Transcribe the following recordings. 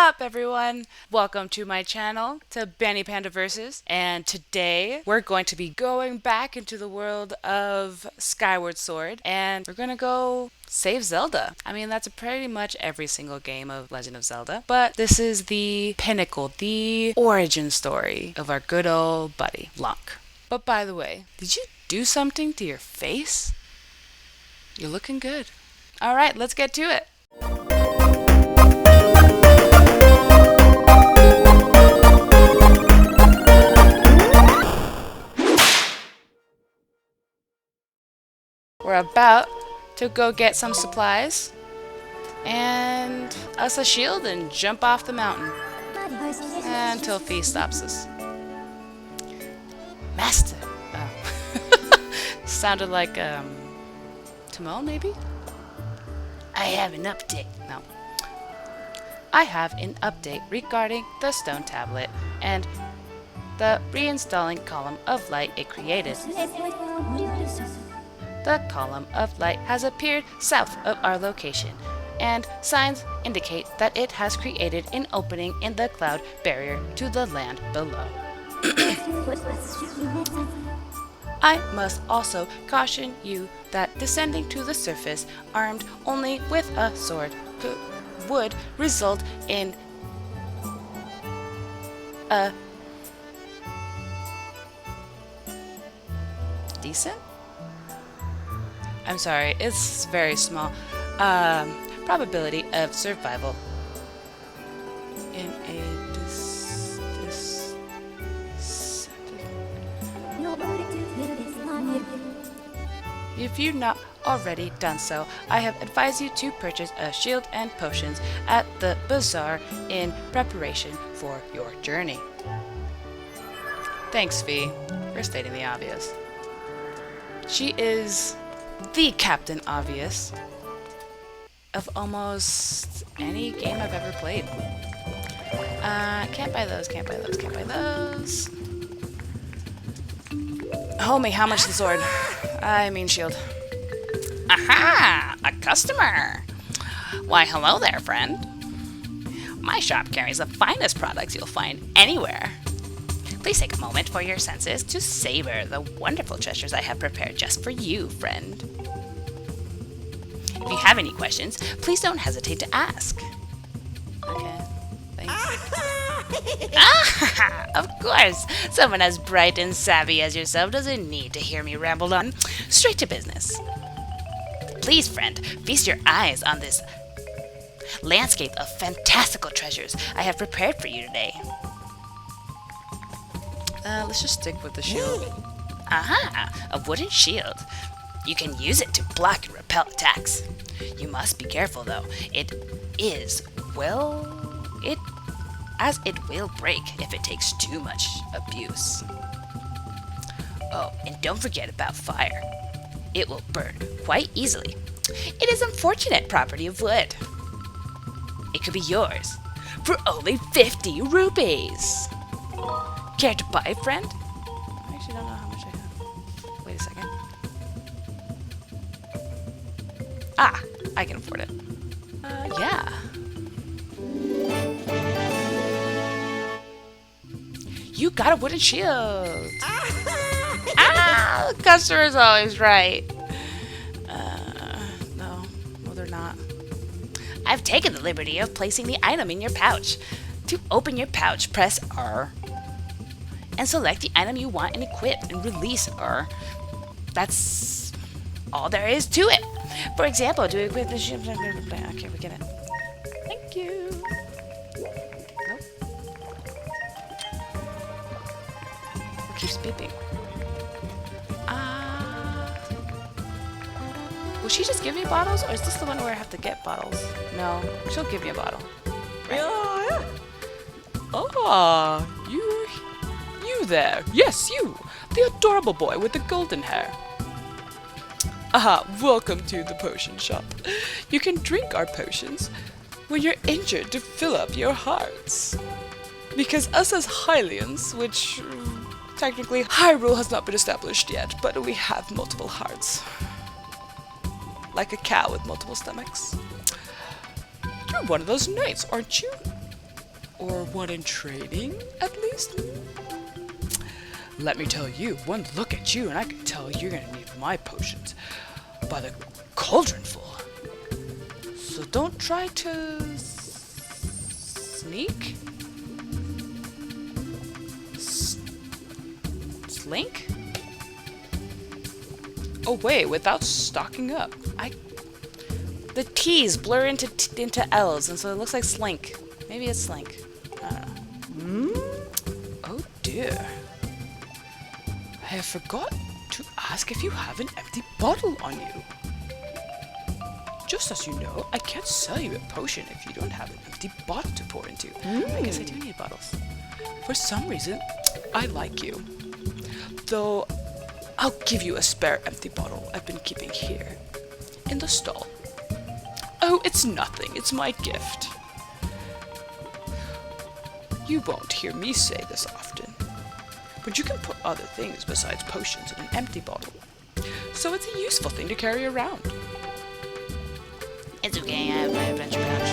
up, everyone? Welcome to my channel, to Banny Panda Versus, and today we're going to be going back into the world of Skyward Sword, and we're gonna go save Zelda. I mean, that's pretty much every single game of Legend of Zelda, but this is the pinnacle, the origin story of our good old buddy, Lonk. But by the way, did you do something to your face? You're looking good. Alright, let's get to it. We're about to go get some supplies and us a shield and jump off the mountain until Fee stops us. Master. Oh. Sounded like Timon, maybe? I have an update. No. I have an update regarding the stone tablet and the reinstalling column of light it created. The column of light has appeared south of our location, and signs indicate that it has created an opening in the cloud barrier to the land below. I must also caution you that descending to the surface armed only with a sword would result in a decent? I'm sorry, it's very small. Probability of survival in a If you've not already done so, I have advised you to purchase a shield and potions at the bazaar in preparation for your journey. Thanks, Fee, for stating the obvious. She is the Captain Obvious of almost any game I've ever played. Can't buy those, can't buy those, can't buy those. Homie, how much the sword? I mean shield. Aha! A customer! Why, hello there, friend. My shop carries the finest products you'll find anywhere. Please take a moment for your senses to savor the wonderful treasures I have prepared just for you, friend. If you have any questions, please don't hesitate to ask. Okay, thanks. Ah, of course! Someone as bright and savvy as yourself doesn't need to hear me ramble on. Straight to business. Please, friend, feast your eyes on this landscape of fantastical treasures I have prepared for you today. Let's just stick with the shield. Aha! A wooden shield. You can use it to block and repel attacks. You must be careful, though. It will break if it takes too much abuse. Oh, and don't forget about fire. It will burn quite easily. It is unfortunate property of wood. It could be yours for only 50 rupees. Care to buy, friend? I actually don't know how much I have. Wait a second. Ah, I can afford it. Yeah. You got a wooden shield. Ah, the customer's always right. No, they're not. I've taken the liberty of placing the item in your pouch. To open your pouch, press R and select the item you want and equip and release R. That's all there is to it. For example, to equip the ship. Okay, we get it. Thank you. Nope. It keeps beeping. Will she just give me bottles, or is this the one where I have to get bottles? No, she'll give me a bottle. Right. Ah, you there. Yes, you. The adorable boy with the golden hair. Aha, welcome to the potion shop. You can drink our potions when you're injured to fill up your hearts. Because us as Hylians, which technically Hyrule has not been established yet, but we have multiple hearts. Like a cow with multiple stomachs. You're one of those knights, aren't you? Or one in training, at least? Let me tell you, one look at you and I can tell you're gonna need my potions by the cauldronful. So don't try to sneak? Slink? Oh wait, without stocking up. The T's blur into L's, and so it looks like slink. Maybe it's slink. I don't know. Oh dear. I forgot to ask if you have an empty bottle on you. Just as you know, I can't sell you a potion if you don't have an empty bottle to pour into. I guess I do need bottles. For some reason, I like you. Though, I'll give you a spare empty bottle I've been keeping here, in the stall. Oh, it's nothing. It's my gift. You won't hear me say this often, but you can put other things besides potions in an empty bottle. So it's a useful thing to carry around. It's okay, I have my adventure pouch.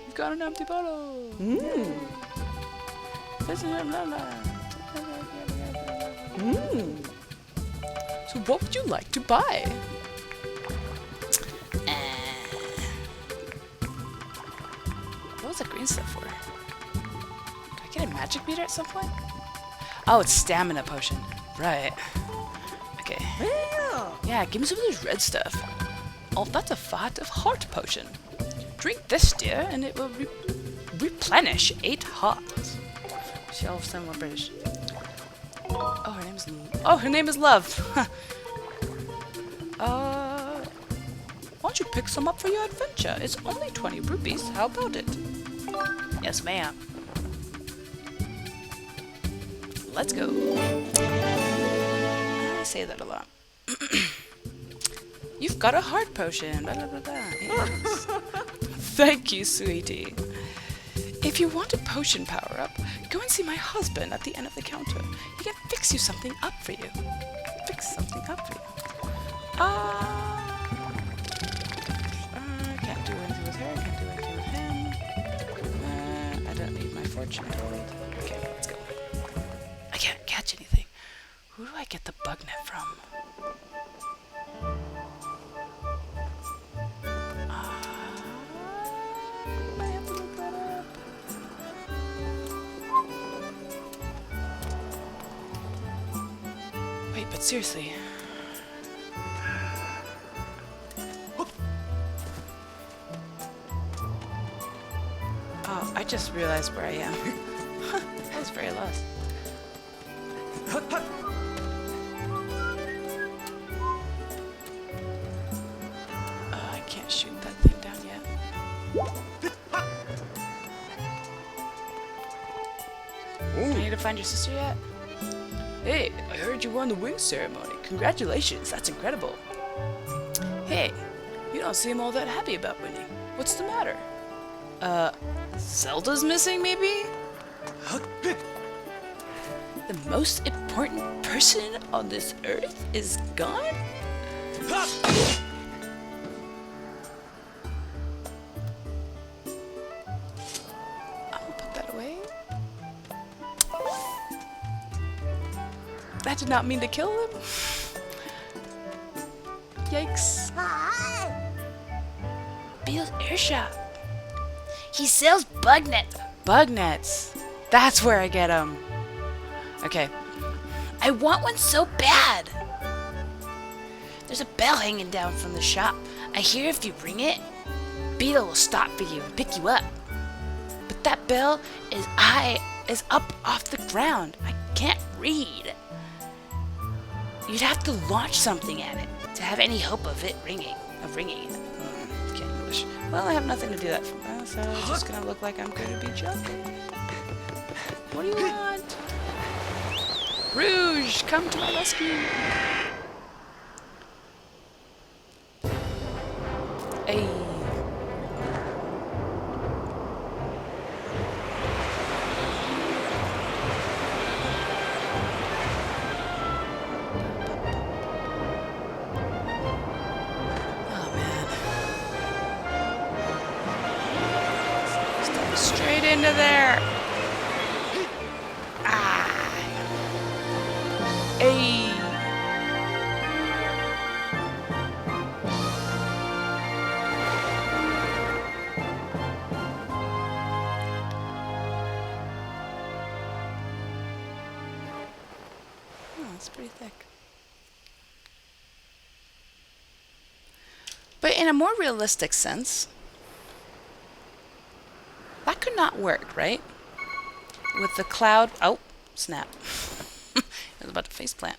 You've got an empty bottle. So what would you like to buy? What was the green stuff for? Can I get a magic meter at some point? Oh, it's stamina potion. Right. Okay. Yeah, give me some of this red stuff. Oh, that's a fat of heart potion. Drink this, dear, and it will replenish 8 hearts. She all of a sudden went British. Oh, her name is Love. Why don't you pick some up for your adventure? It's only 20 rupees. How about it? Yes, ma'am. Let's go. I say that a lot. You've got a heart potion. Blah, blah, blah, blah. Yes. Thank you, sweetie. If you want a potion power-up, go and see my husband at the end of the counter. He can fix you something up for you. Fix something up for you. Can't do anything with her. Can't do anything with him. I don't need my fortune told. Okay, let's go. I can't catch anything. Who do I get the bug net from? I have to look that up. Wait, but seriously. Oh, I just realized where I am. I was very lost. I can't shoot that thing down yet. I need to find your sister yet? Hey, I heard you won the wing ceremony. Congratulations, that's incredible. Hey, you don't seem all that happy about winning. What's the matter? Zelda's missing, maybe? The most important person on this earth is gone? I'm gonna put that away. That did not mean to kill him. Yikes. Bill's Airshop. He sells bug nets. Bug nets. That's where I get them. Okay. I want one so bad. There's a bell hanging down from the shop. I hear if you ring it, Beetle will stop for you and pick you up. But that bell is up off the ground. I can't read. You'd have to launch something at it to have any hope of it ringing. Okay, English. Well, I have nothing to do that for, so it's just gonna look like I'm going to be jumping. What do you want? Rouge, come to my rescue. Hey. Oh man. Straight into there. Ah. Hey. Oh, that's pretty thick. But in a more realistic sense, that could not work, right? With the cloud... Oh, snap. I was about to faceplant.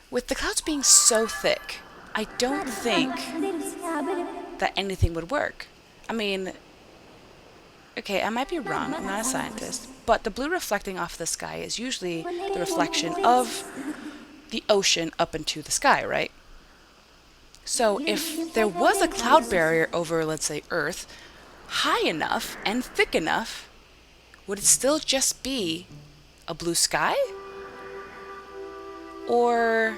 With the clouds being so thick, I don't think that anything would work. I mean, okay, I might be wrong. I'm not a scientist. But the blue reflecting off the sky is usually the reflection of the ocean up into the sky, right? So if there was a cloud barrier over, let's say, Earth, high enough and thick enough, would it still just be a blue sky? Or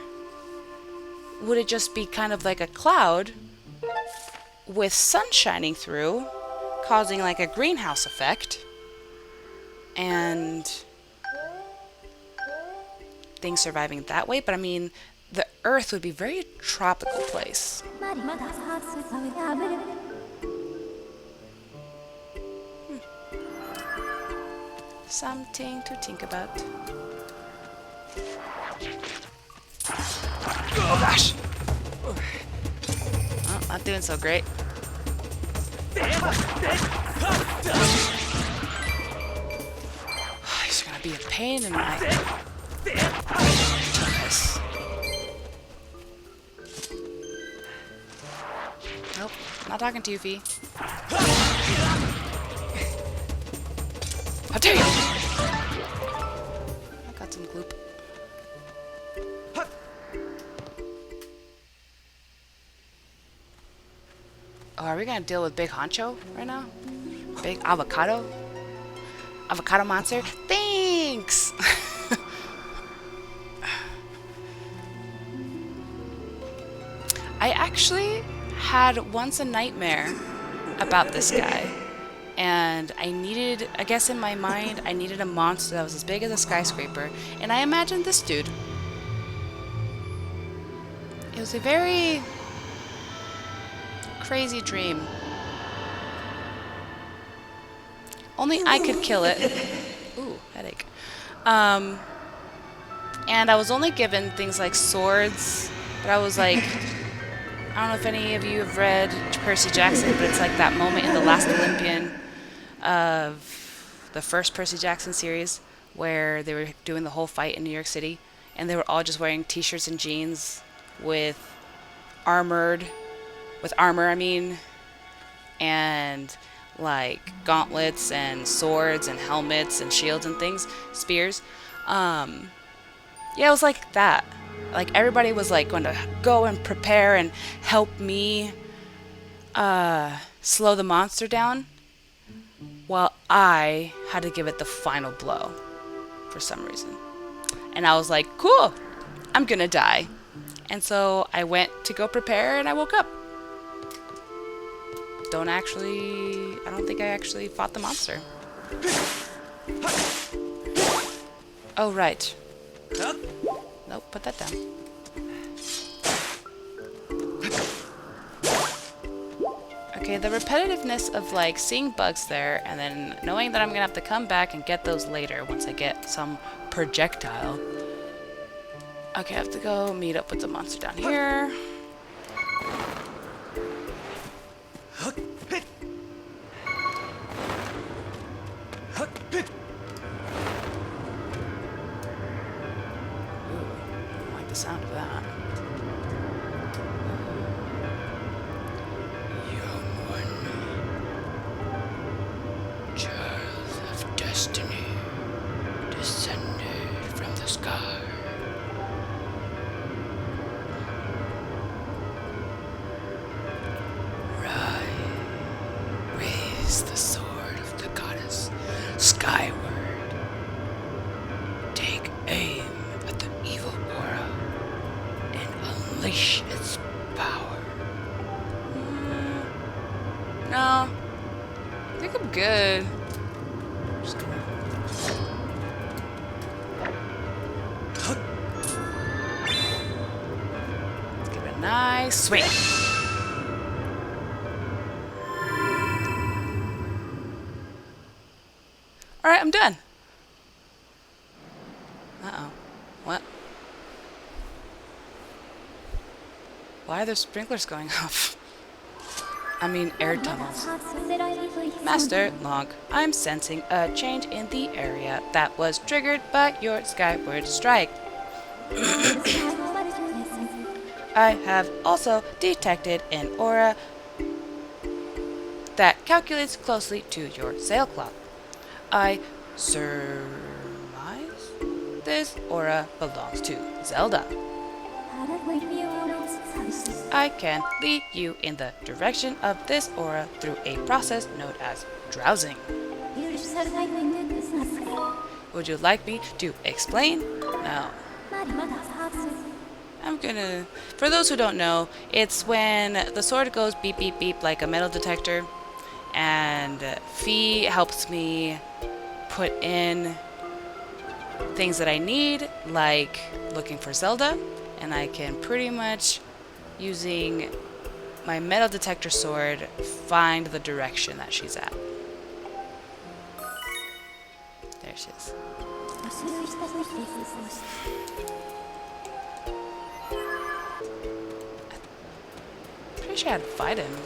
would it just be kind of like a cloud with sun shining through, causing like a greenhouse effect, and things surviving that way? But I mean, the Earth would be a very tropical place. Something to think about. Oh gosh! Oh, not doing so great. He's gonna be a pain in my... Yes. Nope, not talking to you, Fee. How dare you! I got some gloop. Oh, are we gonna deal with Big Honcho right now? Big avocado? Avocado monster? Thanks! I actually had once a nightmare about this guy. And I needed, I guess in my mind, I needed a monster that was as big as a skyscraper. And I imagined this dude. It was a very crazy dream. Only I could kill it. Ooh, headache. And I was only given things like swords, but I was like, I don't know if any of you have read Percy Jackson, but it's like that moment in The Last Olympian of the first Percy Jackson series where they were doing the whole fight in New York City, and they were all just wearing t-shirts and jeans with armor, I mean, and like gauntlets and swords and helmets and shields and things, spears. Yeah, it was like that. Like everybody was like going to go and prepare and help me slow the monster down, while I had to give it the final blow for some reason. And I was like, cool, I'm gonna die. And so I went to go prepare and I woke up. I don't think I actually fought the monster. Oh, right. Nope, put that down. Okay, the repetitiveness of like seeing bugs there and then knowing that I'm gonna have to come back and get those later once I get some projectile. Okay, I have to go meet up with the monster down here. Sound of that. Young one, child of destiny, descended from the sky. Raise the sword of the goddess skyward. Take aim at the evil aura and unleash its power. No, think I'm good. Just gonna... Give it a nice swing. Alright, I'm done. Uh-oh. What? Why are there sprinklers going off? I mean, air tunnels. Master Lonk, I'm sensing a change in the area that was triggered by your Skyward Strike. I have also detected an aura that calculates closely to your sailcloth. I surmise this aura belongs to Zelda. I can lead you in the direction of this aura through a process known as drowsing. Would you like me to explain? No. I'm gonna... For those who don't know, it's when the sword goes beep beep beep like a metal detector, and Fee helps me put in things that I need, like looking for Zelda, and I can pretty much, using my metal detector sword, find the direction that she's at. There she is. Pretty sure I had to fight him.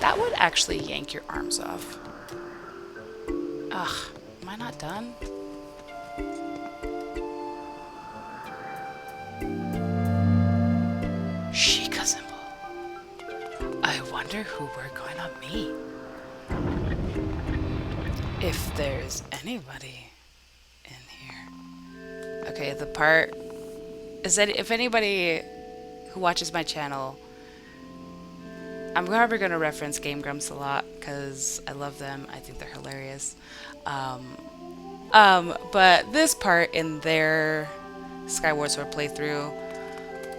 That would actually yank your arms off. Ugh, am I not done? Sheikah symbol. I wonder who we're going to meet. If there's anybody in here. Okay, the part is that if anybody who watches my channel, I'm probably going to reference Game Grumps a lot because I love them. I think they're hilarious. But this part in their Skyward Sword playthrough,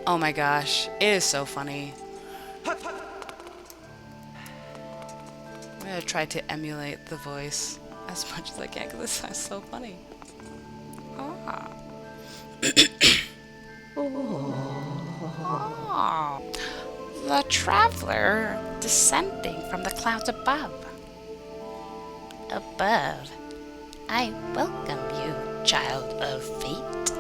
oh my gosh, it is so funny. I'm going to try to emulate the voice as much as I can because this sounds so funny. Ah. Oh. The traveler descending from the clouds above. Above, I welcome you, child of fate.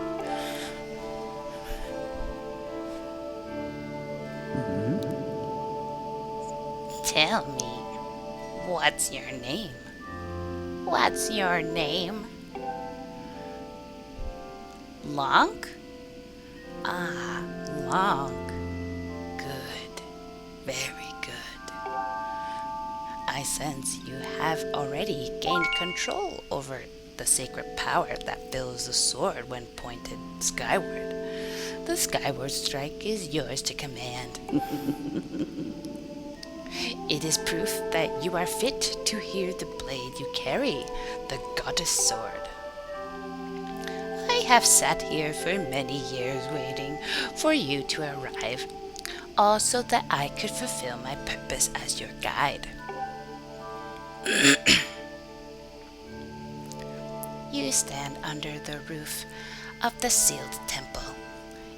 Tell me, what's your name? What's your name? Lonk? Ah, Lonk. Good. Very good. I sense you have already gained control over the sacred power that fills the sword when pointed skyward. The Skyward Strike is yours to command. It is proof that you are fit to hear the blade you carry, the goddess sword. I have sat here for many years waiting for you to arrive, all so that I could fulfill my purpose as your guide. You stand under the roof of the sealed temple,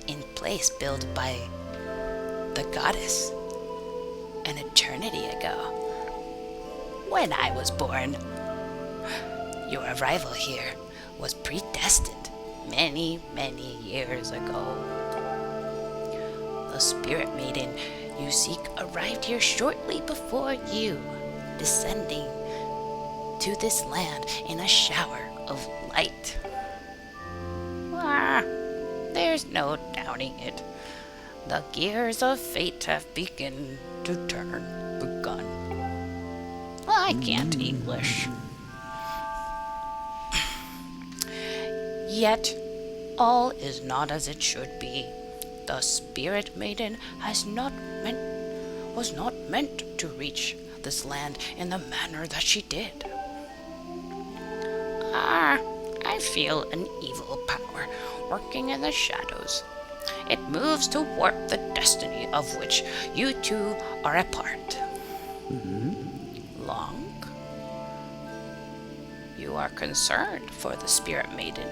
in place built by the goddess an eternity ago. When I was born, your arrival here was predestined many, many years ago. The spirit maiden you seek arrived here shortly before you, descending to this land in a shower of light. There's no doubting it. The gears of fate have begun to turn. I can't English. Yet, all is not as it should be. The Spirit Maiden was not meant to reach this land in the manner that she did. I feel an evil power working in the shadows. It moves to warp the destiny of which you two are a part. Lonk, you are concerned for the Spirit Maiden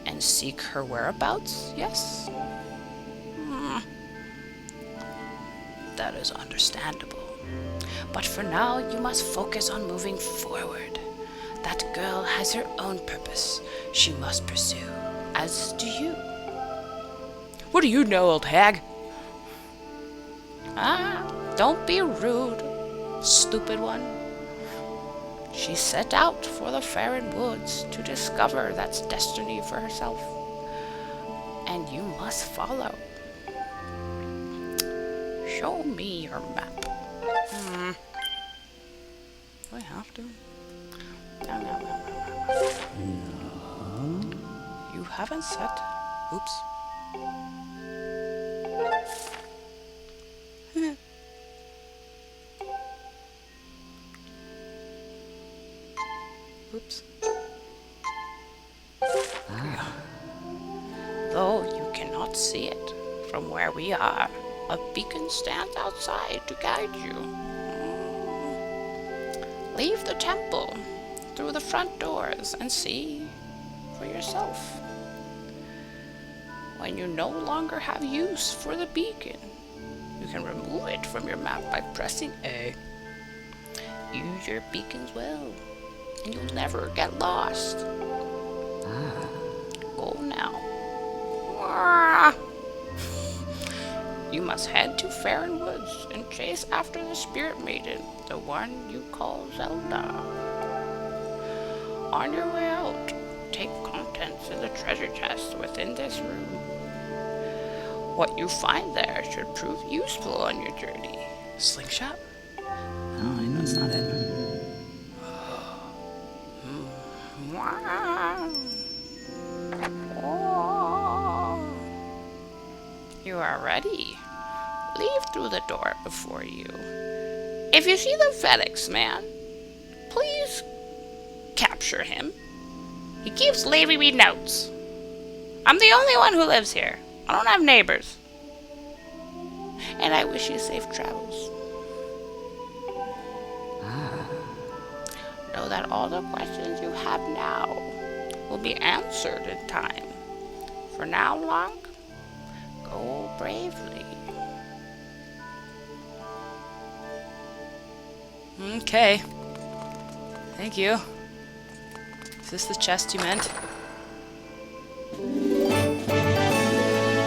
and seek her whereabouts, yes? That is understandable. But for now, you must focus on moving forward. That girl has her own purpose she must pursue, as do you. What do you know, old hag? Don't be rude, stupid one. She set out for the Faron Woods to discover that destiny for herself. And you must follow. Show me your map. Do I have to? You haven't set. Oops. Oops. Though you cannot see it from where we are, a beacon stands outside to guide you. Leave the temple through the front doors and see for yourself. When you no longer have use for the beacon, you can remove it from your map by pressing A. Use your beacons well, and you'll never get lost. Go now. You must head to Faron Woods and chase after the Spirit Maiden, the one you call Zelda. On your way out, take contents in the treasure chest within this room. What you find there should prove useful on your journey. Slingshot? No, that's not it. You are ready. Leave through the door before you. If you see the FedEx man, please capture him. He keeps leaving me notes. I'm the only one who lives here. I don't have neighbors. And I wish you safe travels. Know that all the questions you have now will be answered in time. For now, Lonk, go bravely. Okay. Thank you. Is this the chest you meant?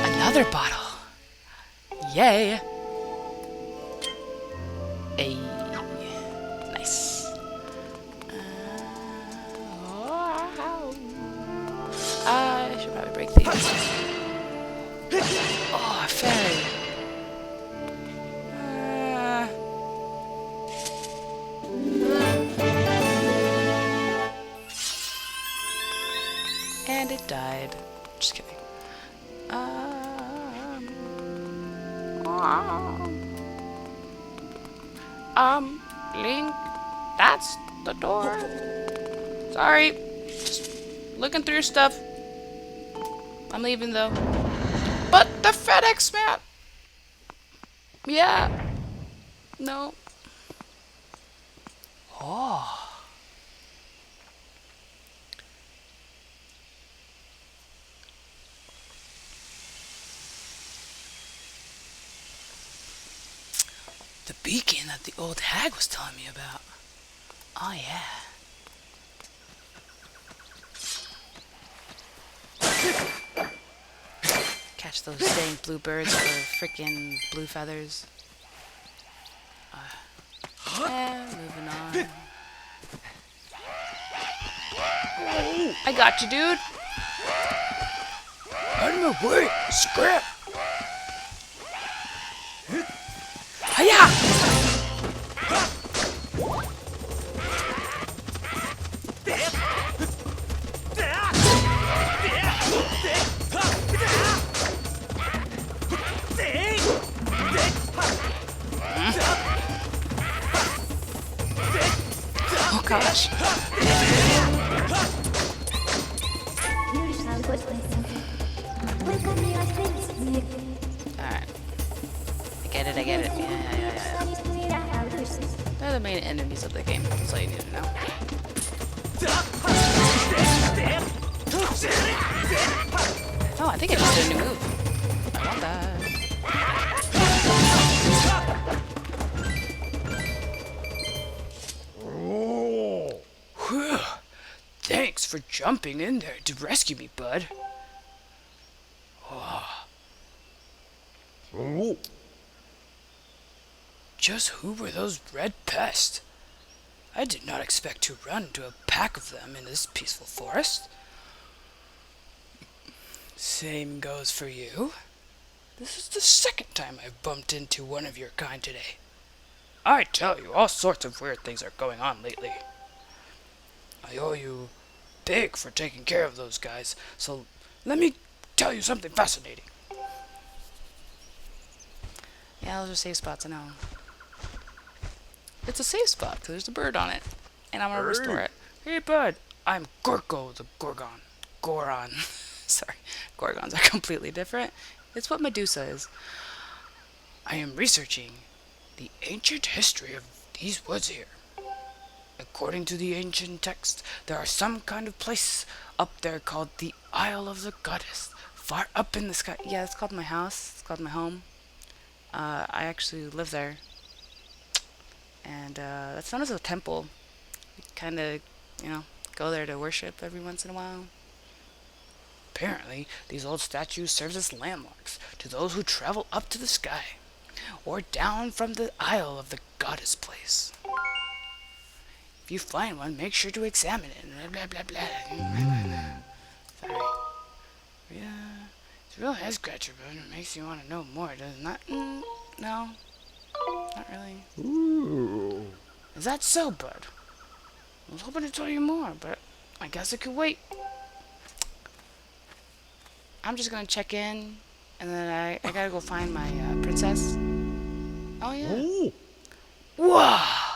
Another bottle. Yay. Hey. Nice. I should probably break these. Oh, a fairy. And it died. Just kidding. Link, that's the door. Sorry. Just looking through your stuff. I'm leaving though. But the FedEx man. Yeah. No. Oh. The beacon that the old hag was telling me about. Oh, yeah. Catch those dang bluebirds for frickin' blue feathers. Moving on. I got you, dude. Out of my way, scrap! Hiya! gosh. Alright. I get it, I get it. Yeah. They're the main enemies of the game. That's all you need to know. Oh, I think I just did a new move. I want that. Whew. Thanks for jumping in there to rescue me, bud. Just who were those red pests? I did not expect to run into a pack of them in this peaceful forest. Same goes for you. This is the second time I've bumped into one of your kind today. I tell you, all sorts of weird things are going on lately. I owe you big for taking care of those guys, so let me tell you something fascinating. Yeah, those are safe spots, I know. It's a safe spot because there's a bird on it. And I'm going to restore it. Hey, bud, I'm Gorgo the Gorgon. Goron. Sorry, Gorgons are completely different. It's what Medusa is. I am researching the ancient history of these woods here. According to the ancient text, there are some kind of place up there called the Isle of the Goddess, far up in the sky. Yeah, it's called my house. It's called my home. I actually live there. And that's known as a temple. You kind of, go there to worship every once in a while. Apparently, these old statues serve as landmarks to those who travel up to the sky, or down from the Isle of the Goddess place. If you find one, make sure to examine it. Blah, blah, blah, blah. Sorry. Yeah, it's a real head scratcher, but it makes you want to know more, does it not? No, not really. Ooh. Is that so, bud? I was hoping to tell you more, but I guess it could wait. I'm just going to check in, and then I got to go find my princess. Oh, yeah. Oh. Wow!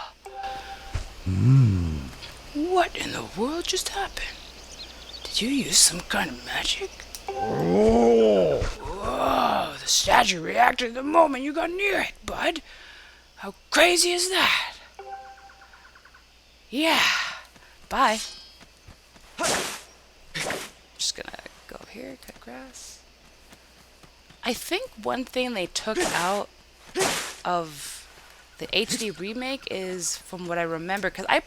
What in the world just happened? Did you use some kind of magic? Oh. Whoa, the statue reacted the moment you got near it, bud. How crazy is that? Yeah. Bye. Just going to go over here, cut grass. I think one thing they took out of the HD remake is, from what I remember, because I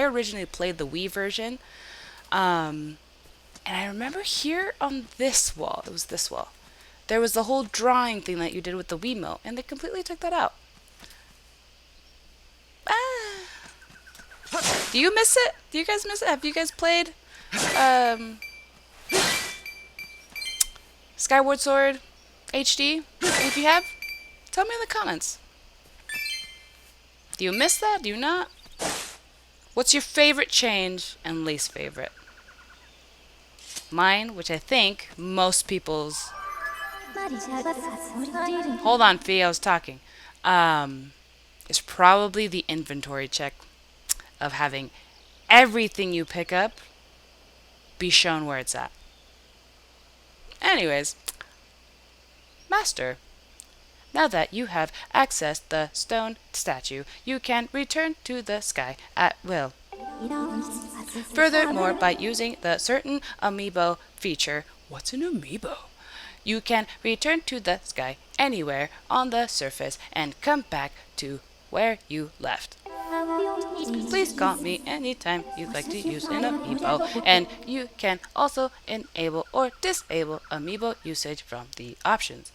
originally played the Wii version, and I remember here on this wall, it was this wall, there was the whole drawing thing that you did with the Wiimote, and they completely took that out. Do you miss it? Do you guys miss it? Have you guys played Skyward Sword HD? If you have, tell me in the comments. Do you miss that? Do you not? What's your favorite change and least favorite? Mine, which I think most people's... Hold on, Fee, I was talking. Is probably the inventory check of having everything you pick up be shown where it's at. Anyways, Master, now that you have accessed the stone statue, you can return to the sky at will. Furthermore, by using the certain amiibo feature, what's an amiibo? You can return to the sky anywhere on the surface and come back to where you left. Please call me anytime you'd like to use an amiibo, and you can also enable or disable amiibo usage from the options.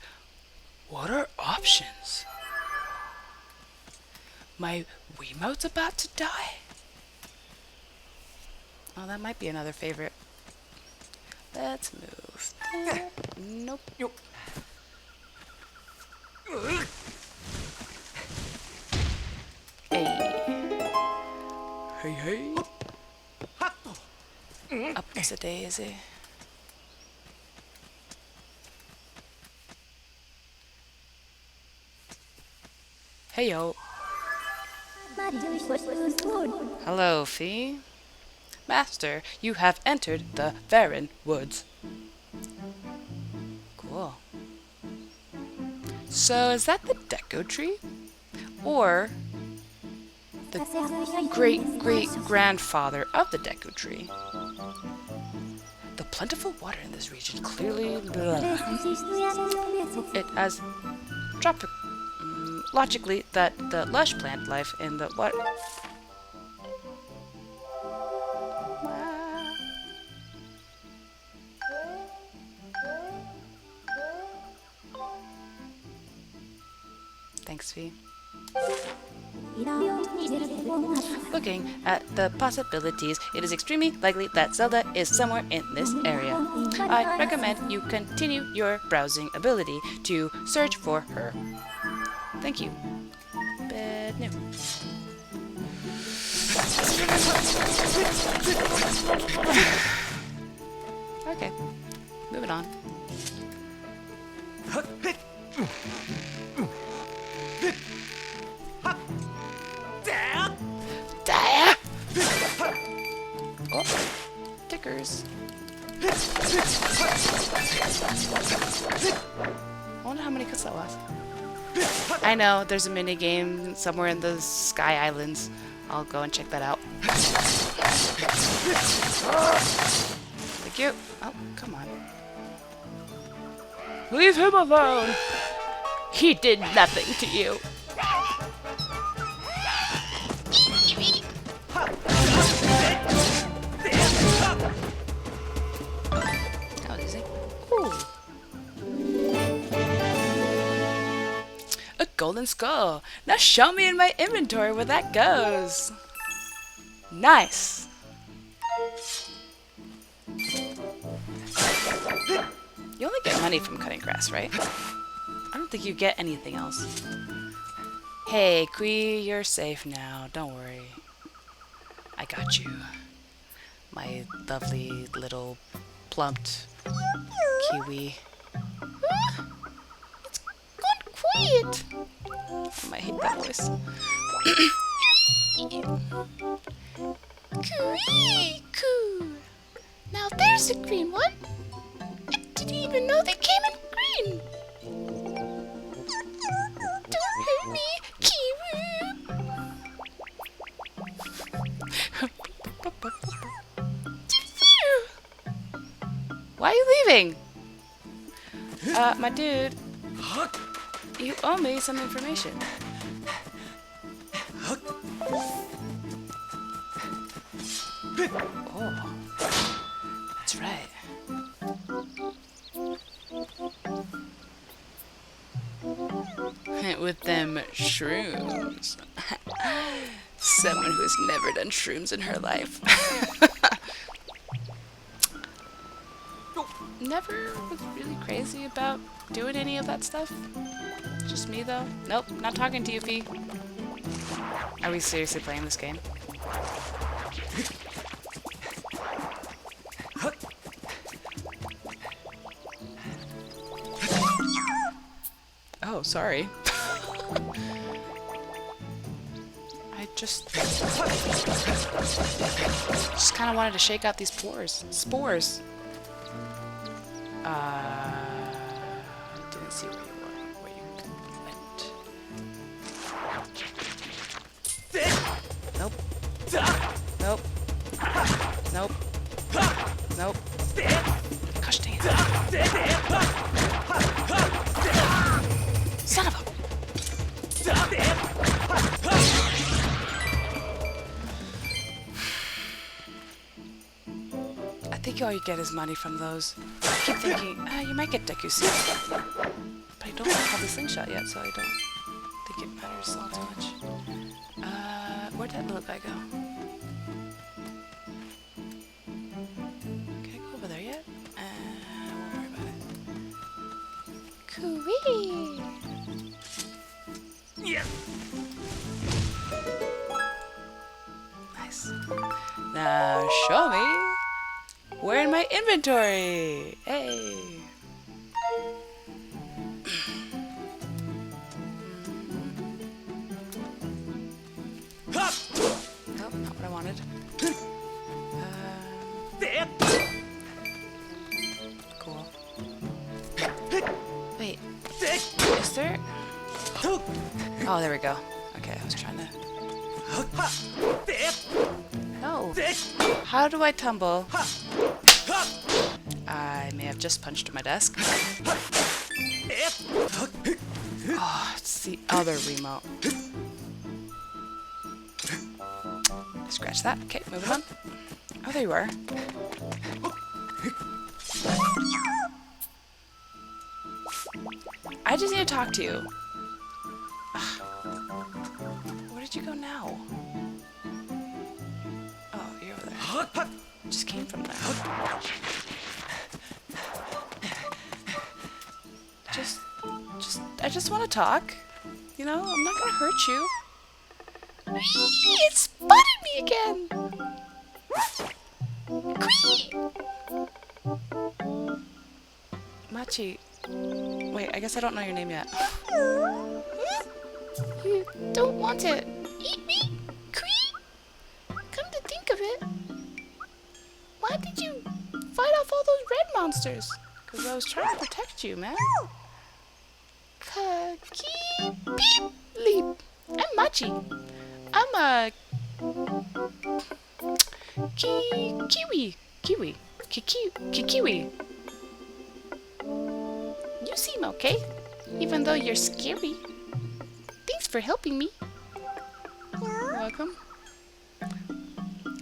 What are options? My Wiimote's about to die? Oh, that might be another favorite. Let's move. Nope. Hey, hey. Up's a daisy. Hey yo. Hello, Fee. Master, you have entered the Farron Woods. Cool. So is that the Deco Tree? Or the great-great-grandfather of the Deco Tree? The plentiful water in this region clearly... It has tropic... logically, that the lush plant life in the water... Thanks, Fee. Looking at the possibilities, it is extremely likely that Zelda is somewhere in this area. I recommend you continue your browsing ability to search for her. Thank you. Bad news. Okay, moving on. Oh, tickers. I wonder how many cuts that was. I know, there's a mini game somewhere in the Sky Islands. I'll go and check that out. Thank you. Oh, come on. Leave him alone! He did nothing to you. That was easy. Ooh. A golden skull. Now show me in my inventory where that goes. Nice. You only get money from cutting grass, right? I don't think you get anything else. Hey, Kui, you're safe now. Don't worry. I got you. My lovely little plumped kiwi. It's gone quiet. I might hate that voice. Coo. Now there's a green one. I didn't even know they came in green. Don't hurt me, Kiwi. Why are you leaving? My dude, you owe me some information. Oh, that's right. With them shrooms. Someone who's never done shrooms in her life. Never was really crazy about doing any of that stuff. Just me, though. Nope, not talking to you, Fee. Are we seriously playing this game? Oh, sorry. I just kind of wanted to shake out these spores. Didn't see where you went. Nope. Nope. Nope. Nope. Gosh dang it. Son of a... I think all you get is money from those. I keep thinking, you might get Deku seeds. But I don't have the slingshot yet, so I don't think it matters all too much. Where'd that little guy go? Can I go over there yet? I won't worry about it. Coo-wee! Yeah. Nice. Now show me where in my inventory. Hey. wanted. Cool. Wait. Is there... Oh, there we go. Okay, I was trying to... No. How do I tumble? I may have just punched my desk. Oh, it's the other remote. Scratch that. Okay, moving on. Oh, there you are. I just need to talk to you. Ugh. Where did you go now? Oh, you're over there. Just came from there. I just want to talk. You know, I'm not gonna hurt you. It spotted me again. Machi. Wait, I guess I don't know your name yet. You don't want to eat me? Come to think of it, why did you fight off all those red monsters? Because I was trying to protect you, man. Beep leap. I'm Machi. I'm a kiwi. Kiwi. You seem okay, even though you're scary. Thanks for helping me. You're welcome.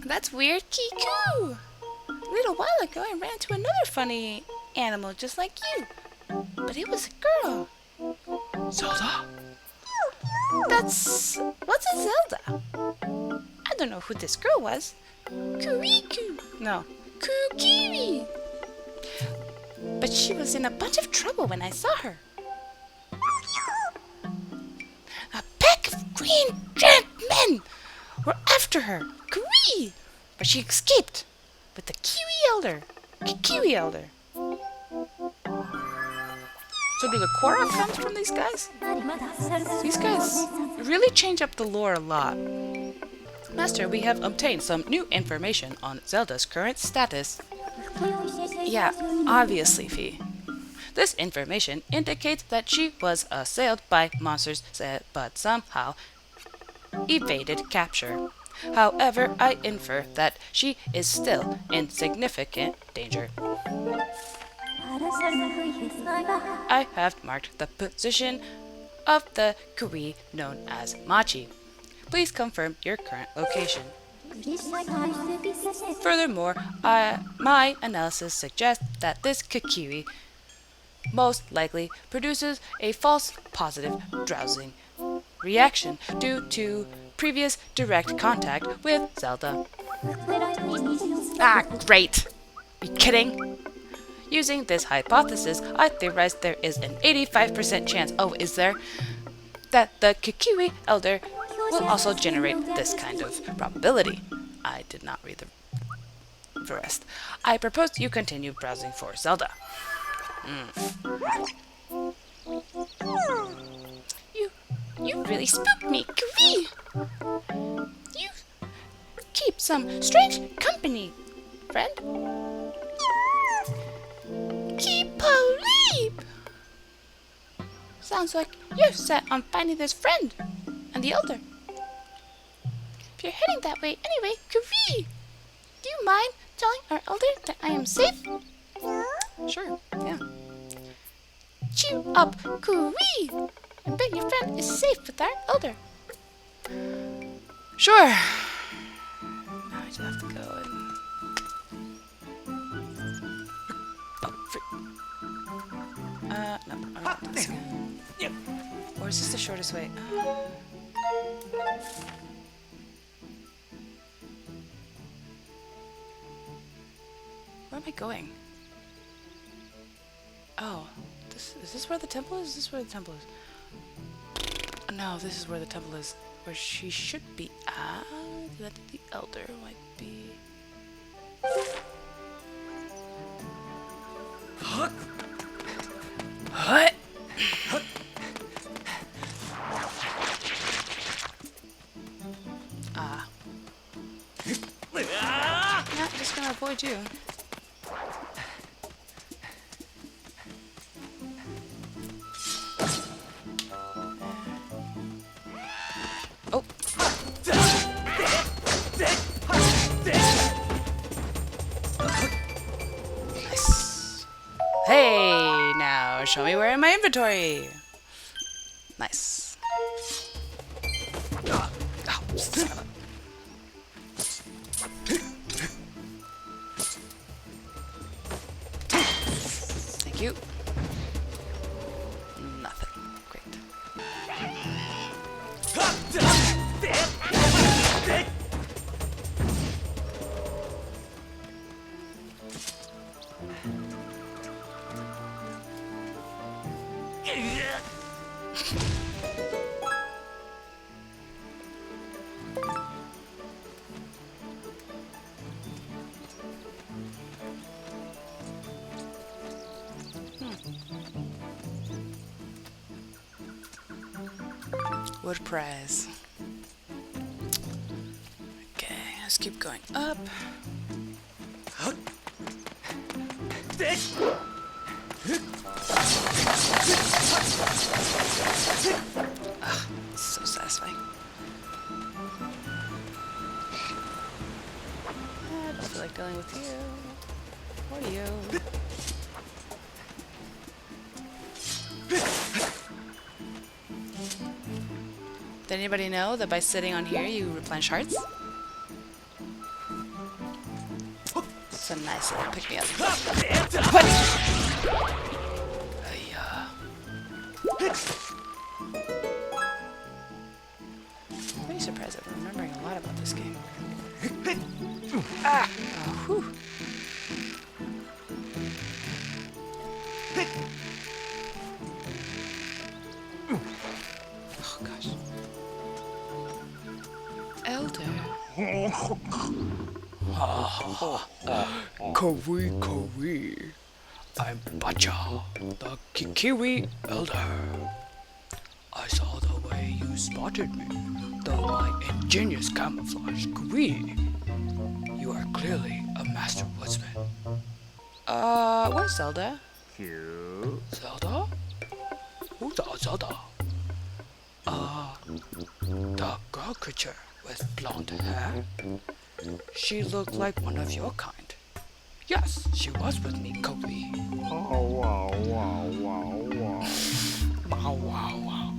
That's weird, Kiku. A little while ago, I ran into another funny animal just like you, but it was a girl. Zelda? What's a Zelda? I don't know who this girl was. Kuriku. No. Kukiri. But she was in a bunch of trouble when I saw her. A pack of green giant men were after her. Kui. But she escaped with the Kiwi Elder. So do the Korra come from these guys? These guys really change up the lore a lot. Master, we have obtained some new information on Zelda's current status. Yeah, obviously, Fee. This information indicates that she was assailed by monsters, but somehow evaded capture. However, I infer that she is still in significant danger. I have marked the position of the Kui known as Machi. Please confirm your current location. Furthermore, my analysis suggests that this Kiwi most likely produces a false positive drowsing reaction due to previous direct contact with Zelda. Ah, great! Are you kidding? Using this hypothesis, I theorize there is an 85% chance, oh, is there, that the Kiwi Elder will also generate this kind of probability. I did not read the rest. I propose you continue browsing for Zelda. You really spooked me, Kui. You keep some strange company, friend. Keep Leap. Sounds like you're set on finding this friend and the Elder. If you're heading that way anyway, Kui, do you mind telling our Elder that I am safe? Sure, yeah. Cheer up, Kui. I bet your friend is safe with our Elder. Sure. Now I just have to go and... No, I don't want this again. Or is this the shortest way? Where am I going? Oh, is this where the temple is? Is this where the temple is? No, this is where the temple is. Where she should be at. That the Elder might be. What? would you? Oh. Nice. Hey, now show me where in my inventory. Nice. Oh, son of a- Thank you. Nothing. Great. Wood prize. Okay, let's keep going up. Ah, so satisfying. I don't feel like dealing with you. What are you? Did anybody know that by sitting on here you replenish hearts? It's a nice little pick me up. I'm pretty surprised that I'm remembering a lot about this game. Ah! Oh, whew. Oh gosh. Elder. Kawee. I'm Bacha, the Kikiwi Elder. I saw the way you spotted me, though my ingenious camouflage Kawee. You are clearly a master woodsman. Where's Zelda? Zelda? Who's that Zelda? The girl creature with blonde hair. She looked like one of your kind. Yes, she was with me, Kobe. Wow, wow, wow, wow. Wow, wow, wow.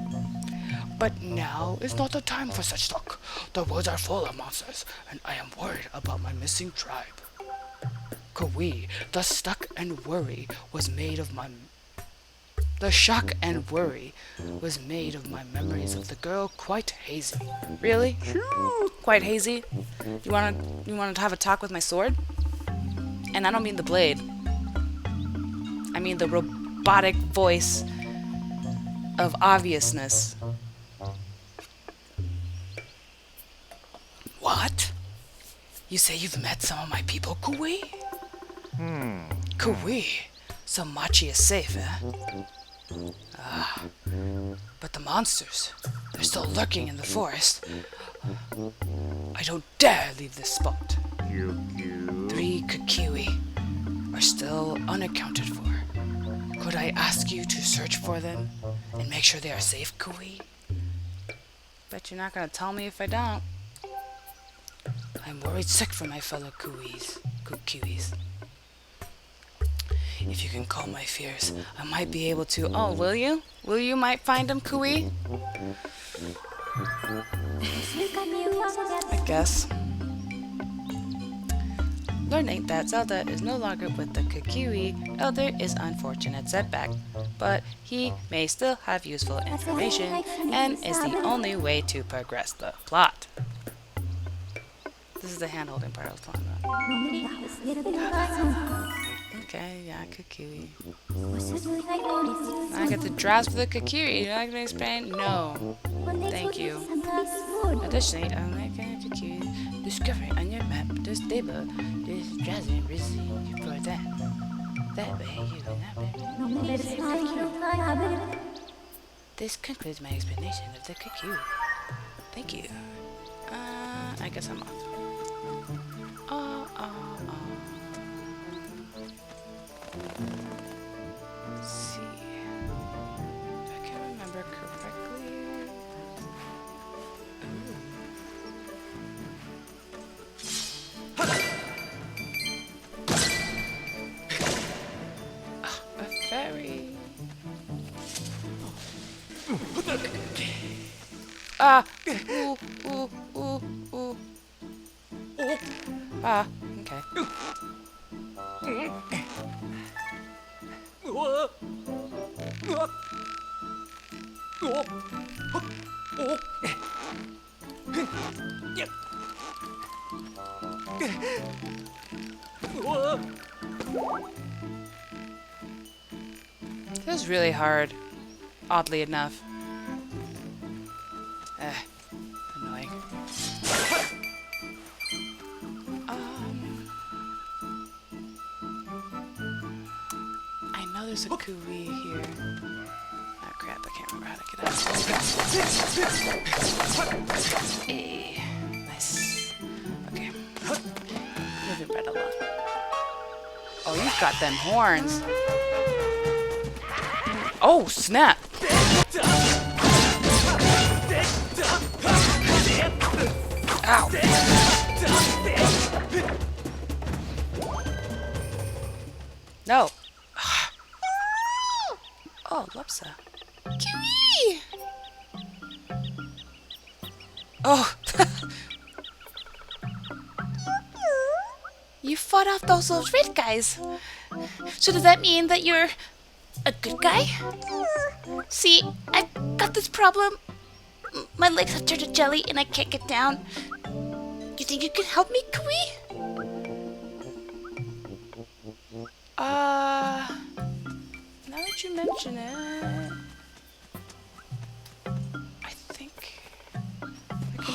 But now is not the time for such talk. The woods are full of monsters, and I am worried about my missing tribe. Kobe, the shock and worry was made of my memories of the girl quite hazy. Really? Quite hazy? You wanna have a talk with my sword? And I don't mean the blade. I mean the robotic voice of obviousness. What? You say you've met some of my people, Kui? Kui? So Machi is safe, eh? Ah, but the monsters, they're still lurking in the forest. I don't dare leave this spot. 3 Kukiwi are still unaccounted for. Could I ask you to search for them and make sure they are safe, Kui? Bet you're not gonna tell me if I don't. I'm worried sick for my fellow Kukiwis. If you can calm my fears, I might be able to. Oh, will you? Will you might find him, Kui? I guess. Learning that Zelda is no longer with the Kukiwi Elder is unfortunate setback, but he may still have useful information and is the only way to progress the plot. This is the hand-holding part I was talking about. Okay, yeah, Kukiwi. I get the drafts for the Kukiwi. You're not gonna explain? No. Thank you. Additionally, I'll make a Kukiwi discovery on your map. This table is dressing receipt for that. That way you will not be safe Kukiwi. This concludes my explanation of the Kukiwi. Thank you. I guess I'm off. Let's see. If I can remember correctly. A fairy. Ah! Ooh, ooh, ooh, ooh. Ah, okay. This is really hard, oddly enough. Annoying. I know there's a Kui here. Oh crap, I can't remember how to get out. Hey, nice. Okay. Moving right along. Oh, you've got them horns. Oh, snap! Ow! No! Oh, Lupsa. Kiwi! Oh! You fought off those red guys. So does that mean that you're a good guy? See, I've got this problem. My legs have turned to jelly and I can't get down. You think you can help me, Kui? Now that you mention it, I think I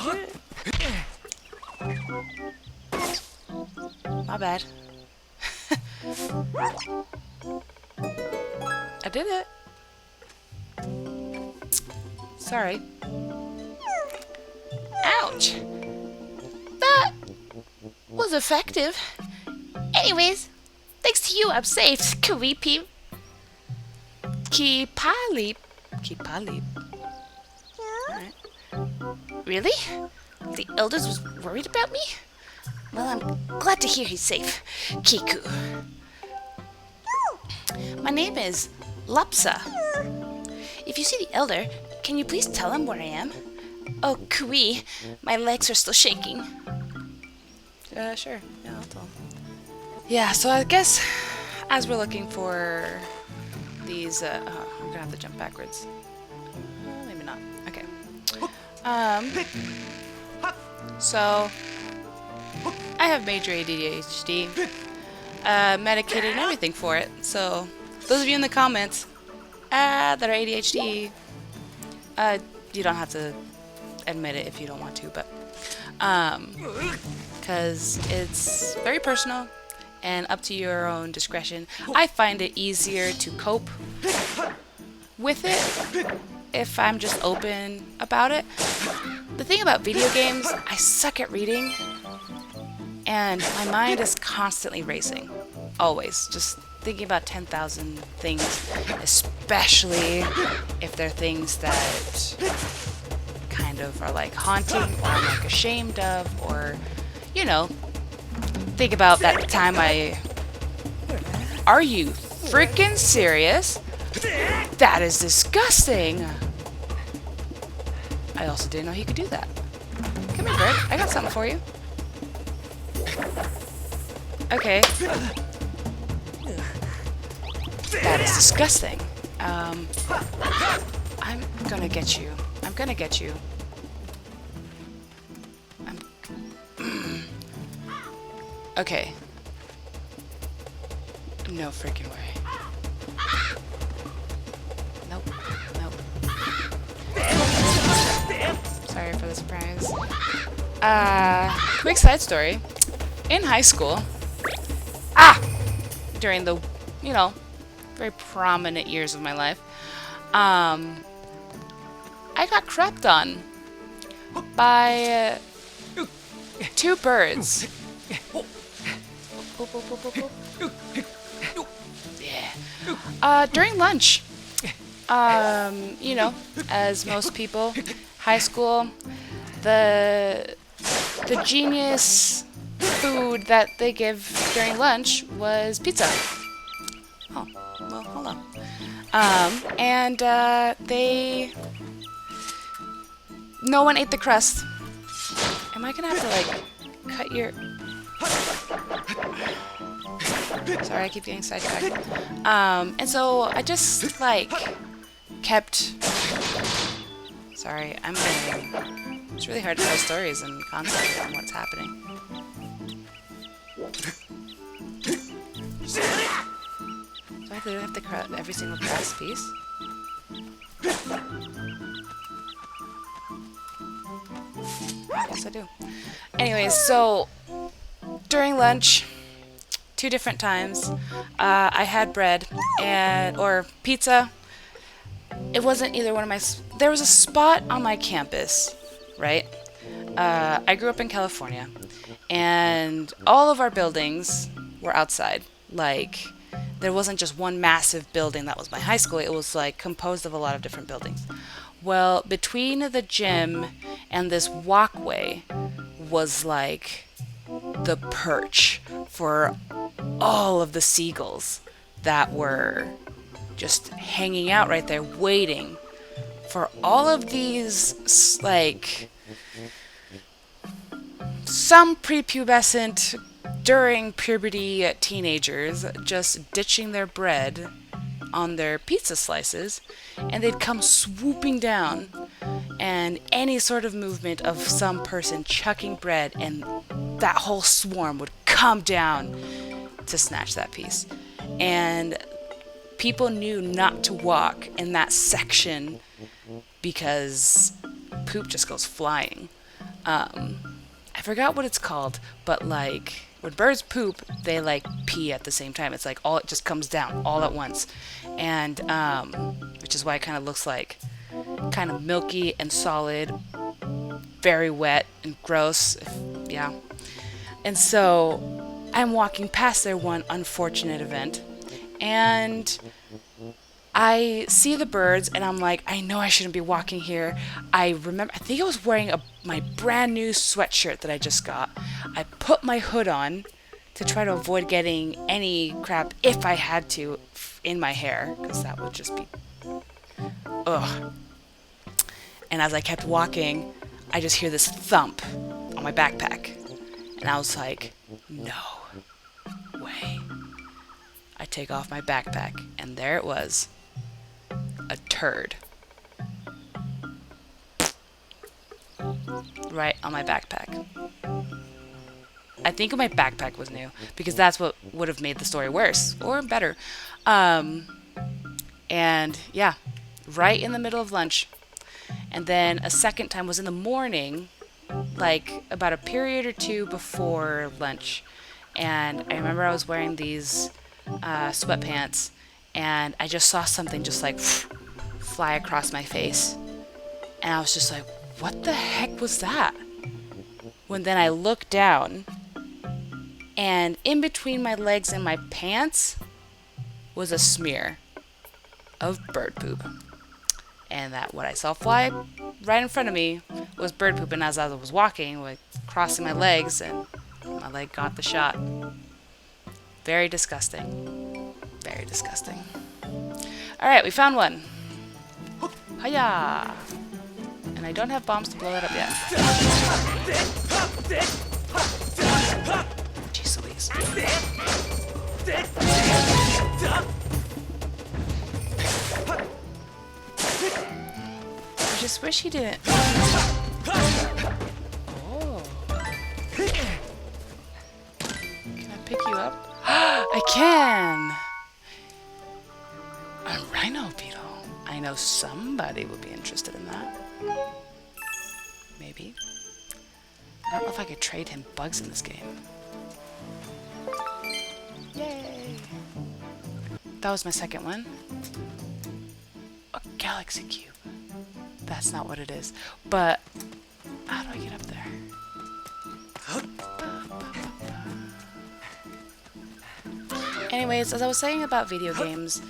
can do it. My bad. I did it. Sorry. Ouch! That was effective. Anyways, thanks to you, I'm safe. Kui Peep. Kipalip. Kipalip. Alright. Really? The elders was worried about me? Well, I'm glad to hear he's safe. Kiku. My name is Lupsa. If you see the elder, can you please tell him where I am? Oh, Kui, my legs are still shaking. Sure. Yeah, I'll tell him. Yeah, so I guess as we're looking for these, we're gonna have to jump backwards. Maybe not. Okay. So I have major ADHD, medicated and everything for it. So those of you in the comments that are ADHD, you don't have to admit it if you don't want to, but because it's very personal and up to your own discretion. I find it easier to cope with it if I'm just open about it. The thing about video games, I suck at reading, and my mind is constantly racing. Always. Just thinking about 10,000 things, especially if they're things that kind of are like haunting or I'm like ashamed of, or, you know, think about that time Are you freaking serious? That is disgusting! I also didn't know he could do that. Come here, bird. I got something for you. Okay. That is disgusting. I'm gonna get you. I'm gonna get you. Okay. No freaking way. Nope. Nope. Sorry for the surprise. Quick side story. In high school, during the, you know, very prominent years of my life, I got crapped on by two birds. Yeah. During lunch. You know, as most people, high school, the genius food that they give during lunch was pizza. Oh, well, hold on. And no one ate the crust. Am I gonna have to like cut your? Sorry, I keep getting sidetracked. And so I just like kept. Sorry, I'm getting. It's really hard to tell stories and concentrate on what's happening. Do I literally have to cut every single crust piece? Yes, I do. Anyways, so during lunch, 2 different times, I had bread or pizza. It wasn't either one of my. There was a spot on my campus, right? I grew up in California, and all of our buildings were outside. Like, there wasn't just one massive building that was my high school. It was like composed of a lot of different buildings. Well, between the gym and this walkway was like the perch for all of the seagulls that were just hanging out right there waiting for all of these like some prepubescent during puberty teenagers just ditching their bread on their pizza slices, and they'd come swooping down, and any sort of movement of some person chucking bread, and that whole swarm would come down to snatch that piece. And people knew not to walk in that section because poop just goes flying. I forgot what it's called, but like when birds poop, they like pee at the same time. It's like it just comes down all at once, and which is why it kind of looks like kind of milky and solid, very wet and gross. Yeah. And so I'm walking past there one unfortunate event, and I see the birds, and I'm like, I know I shouldn't be walking here. I think I was wearing my brand new sweatshirt that I just got. I put my hood on to try to avoid getting any crap, if I had to, in my hair, because that would just be, ugh. And as I kept walking, I just hear this thump on my backpack. And I was like, no way. I take off my backpack, and there it was. A turd. Right on my backpack. I think my backpack was new, because that's what would have made the story worse, or better. And yeah, right in the middle of lunch. And then a second time was in the morning, like about a period or 2 before lunch. And I remember I was wearing these sweatpants, and I just saw something just like fly across my face. And I was just like, what the heck was that? When then I looked down, and in between my legs and my pants was a smear of bird poop. And that what I saw fly right in front of me was bird poop. And as I was walking, like crossing my legs, and my leg got the shot. Very disgusting. Very disgusting. Alright, we found one. Hiya! And I don't have bombs to blow it up yet. Jeez Louise. I just wish he didn't. Oh. Can I pick you up? I can! A rhino beetle. I know somebody would be interested in that. Maybe. I don't know if I could trade him bugs in this game. Yay! That was my second one. A galaxy cube. That's not what it is. But how do I get up there? Anyways, as I was saying about video games,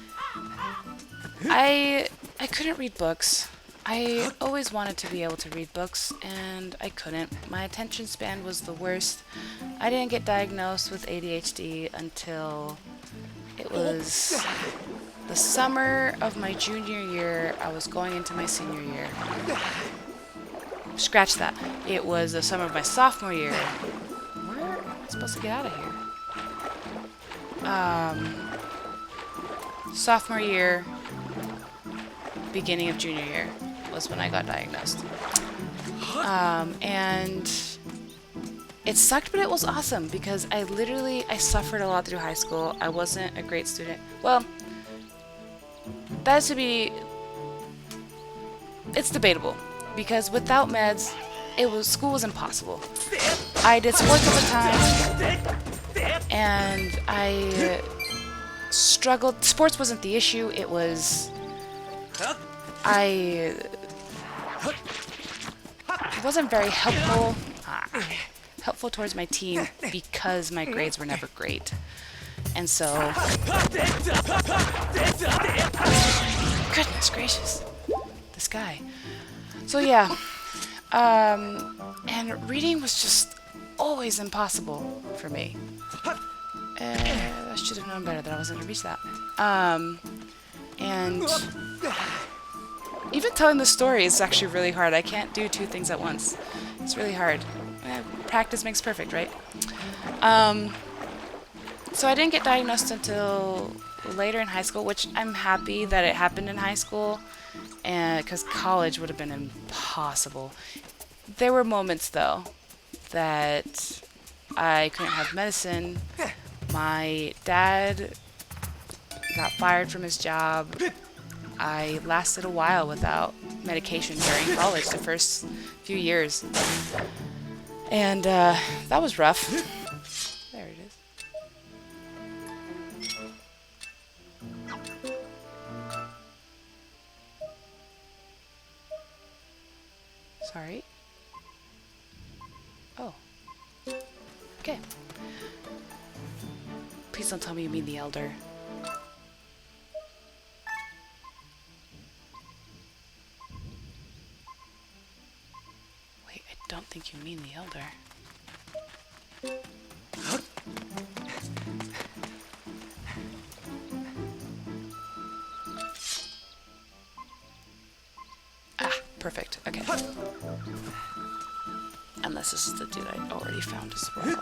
I couldn't read books. I always wanted to be able to read books, and I couldn't. My attention span was the worst. I didn't get diagnosed with ADHD until it was the summer of my junior year. I was going into my senior year. Scratch that. It was the summer of my sophomore year. Where am I supposed to get out of here? Sophomore year, beginning of junior year was when I got diagnosed. And it sucked, but it was awesome because I suffered a lot through high school. I wasn't a great student. Well, it's debatable because without meds, school was impossible. I did sports all the time, and I struggled. Sports wasn't the issue. It was it wasn't very helpful towards my team because my grades were never great. And so, goodness gracious, this guy. So yeah, and reading was just always impossible for me. I should have known better that I wasn't going to reach that. And even telling the story is actually really hard. I can't do two things at once. It's really hard. Practice makes perfect, right? So I didn't get diagnosed until later in high school, which I'm happy that it happened in high school, and because college would have been impossible. There were moments, though, that I couldn't have medicine. My dad got fired from his job. I lasted a while without medication during college, the first few years. And that was rough. There it is. Sorry. Oh. Okay. Please don't tell me you mean the elder. Wait, I don't think you mean the elder. Ah, perfect. Okay. Unless this is the dude I already found as well, then.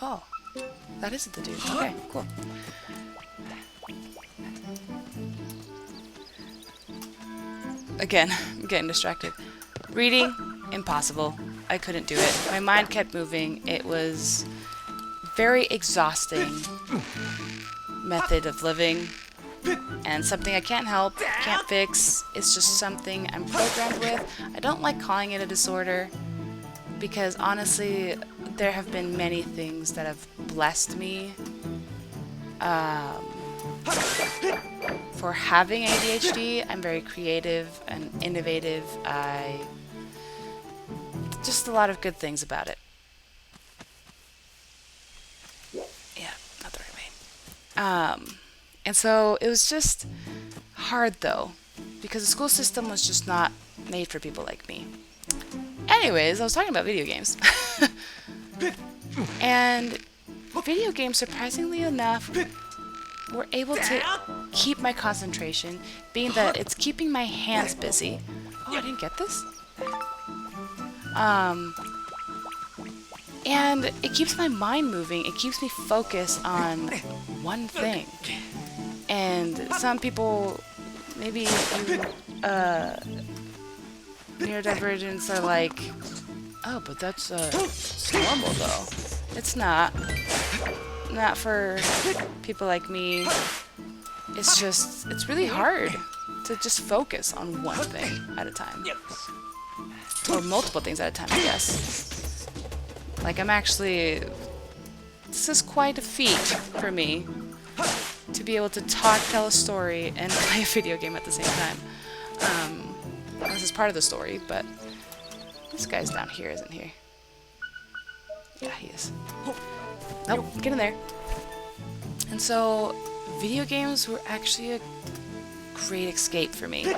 Oh, that isn't the dude. Okay, cool. Again, I'm getting distracted. Reading, impossible. I couldn't do it. My mind kept moving. It was very exhausting method of living, and something I can't help, can't fix. It's just something I'm programmed with. I don't like calling it a disorder because honestly, there have been many things that have blessed me for having ADHD. I'm very creative and innovative. Just a lot of good things about it. Yeah, not the right way. And so it was just hard though, because the school system was just not made for people like me. Anyways, I was talking about video games. And video games, surprisingly enough, were able to keep my concentration, being that it's keeping my hands busy. Oh, I didn't get this? And it keeps my mind moving. It keeps me focused on one thing. And some people, maybe you neurodivergents are like, oh, but that's normal though. It's not. Not for people like me. It's really hard to just focus on one thing at a time. Or multiple things at a time, I guess. Like this is quite a feat for me to be able to tell a story and play a video game at the same time. This is part of the story, but this guy's down here, isn't he? Yeah, he is. Nope, get in there. And so, video games were actually a great escape for me.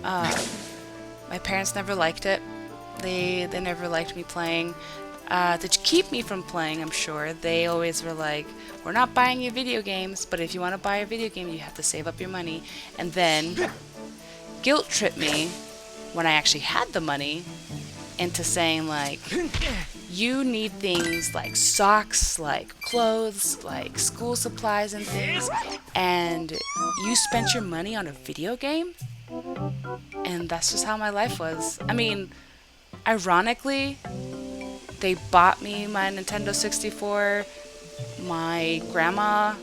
My parents never liked it. They never liked me playing. To keep me from playing, I'm sure, they always were like, we're not buying you video games, but if you want to buy a video game, you have to save up your money. And then guilt trip me when I actually had the money into saying, like, you need things like socks, like clothes, like school supplies and things, and you spent your money on a video game? And that's just how my life was. I mean, ironically, they bought me my Nintendo 64. My grandma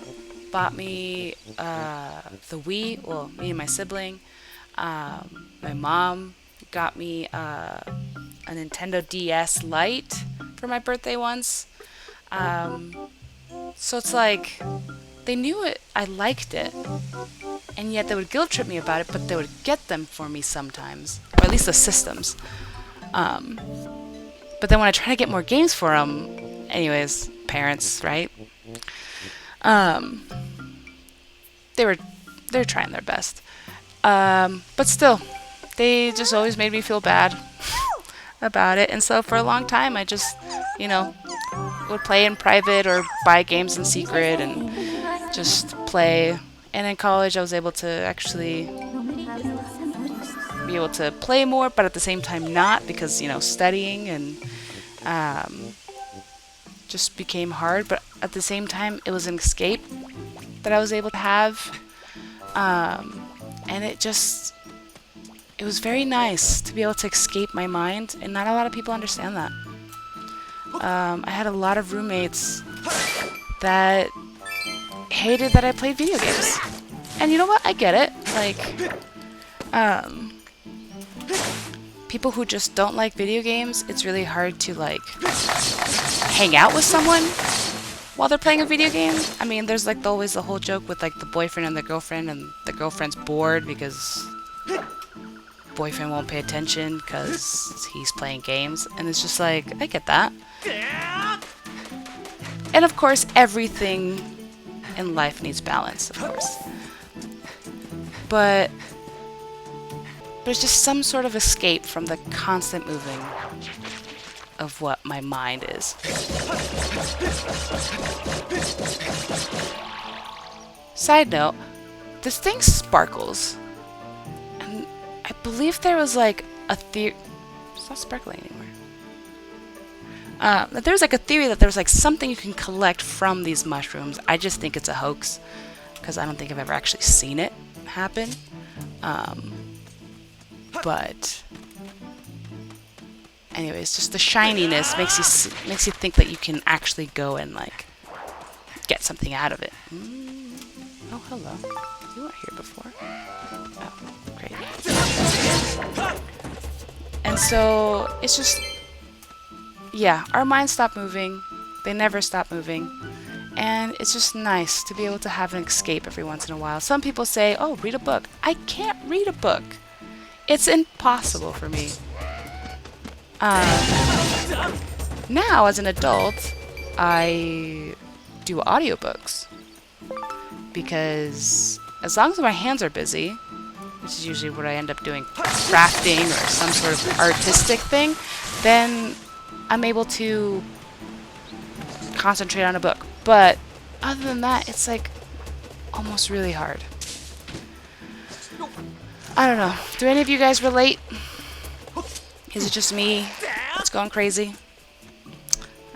bought me the Wii. Well, me and my sibling. My mom got me a Nintendo DS Lite for my birthday once. So it's like, they knew it. I liked it. And yet they would guilt trip me about it, but they would get them for me sometimes. Or at least the systems. But then when I try to get more games for them, anyways, parents, right? They're trying their best. But still, they just always made me feel bad about it. And so for a long time, I just, would play in private or buy games in secret and just play. And in college, I was able to actually be able to play more, but at the same time not, because, studying and just became hard. But at the same time, it was an escape that I was able to have. And it was very nice to be able to escape my mind, and not a lot of people understand that. I had a lot of roommates that hated that I played video games. And you know what? I get it. Like, people who just don't like video games, it's really hard to, like, hang out with someone while they're playing a video game. I mean, there's, like, always the whole joke with, like, the boyfriend and the girlfriend's bored because boyfriend won't pay attention because he's playing games. And it's just like, I get that. And of course, everything in life needs balance, of course. But it's just some sort of escape from the constant moving of what my mind is. Side note, this thing sparkles. And I believe there was like a theory. It's not sparkling anymore. There was like a theory that there was like something you can collect from these mushrooms. I just think it's a hoax, because I don't think I've ever actually seen it happen. But anyways, just the shininess makes you think that you can actually go and like get something out of it. Oh, hello. You weren't here before. Oh, great. And so it's just, yeah, our minds stop moving. They never stop moving. And it's just nice to be able to have an escape every once in a while. Some people say, oh, read a book. I can't read a book. It's impossible for me. Now, as an adult, I do audiobooks. Because as long as my hands are busy, which is usually what I end up doing, crafting or some sort of artistic thing, then I'm able to concentrate on a book. But other than that, it's like almost really hard. I don't know. Do any of you guys relate? Is it just me that's going crazy?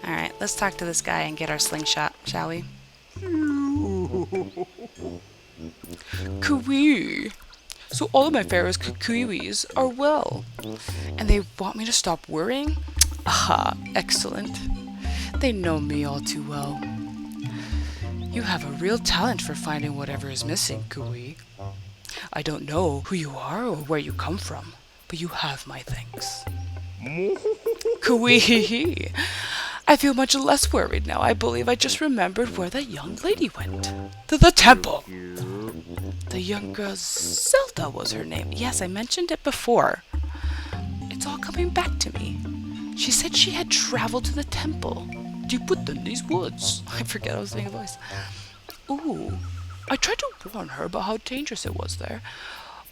Alright, let's talk to this guy and get our slingshot, shall we? Kiwi. So all of my Pharaoh's kiwis are well. And they want me to stop worrying? Aha, excellent. They know me all too well. You have a real talent for finding whatever is missing, Kiwi. I don't know who you are or where you come from, but you have my things. Kiwi! I feel much less worried now. I believe I just remembered where that young lady went. To the temple! The young girl Zelda was her name. Yes, I mentioned it before. It's all coming back to me. She said she had traveled to the temple. deep within these woods. I forget I was doing a voice. Ooh, I tried to warn her about how dangerous it was there,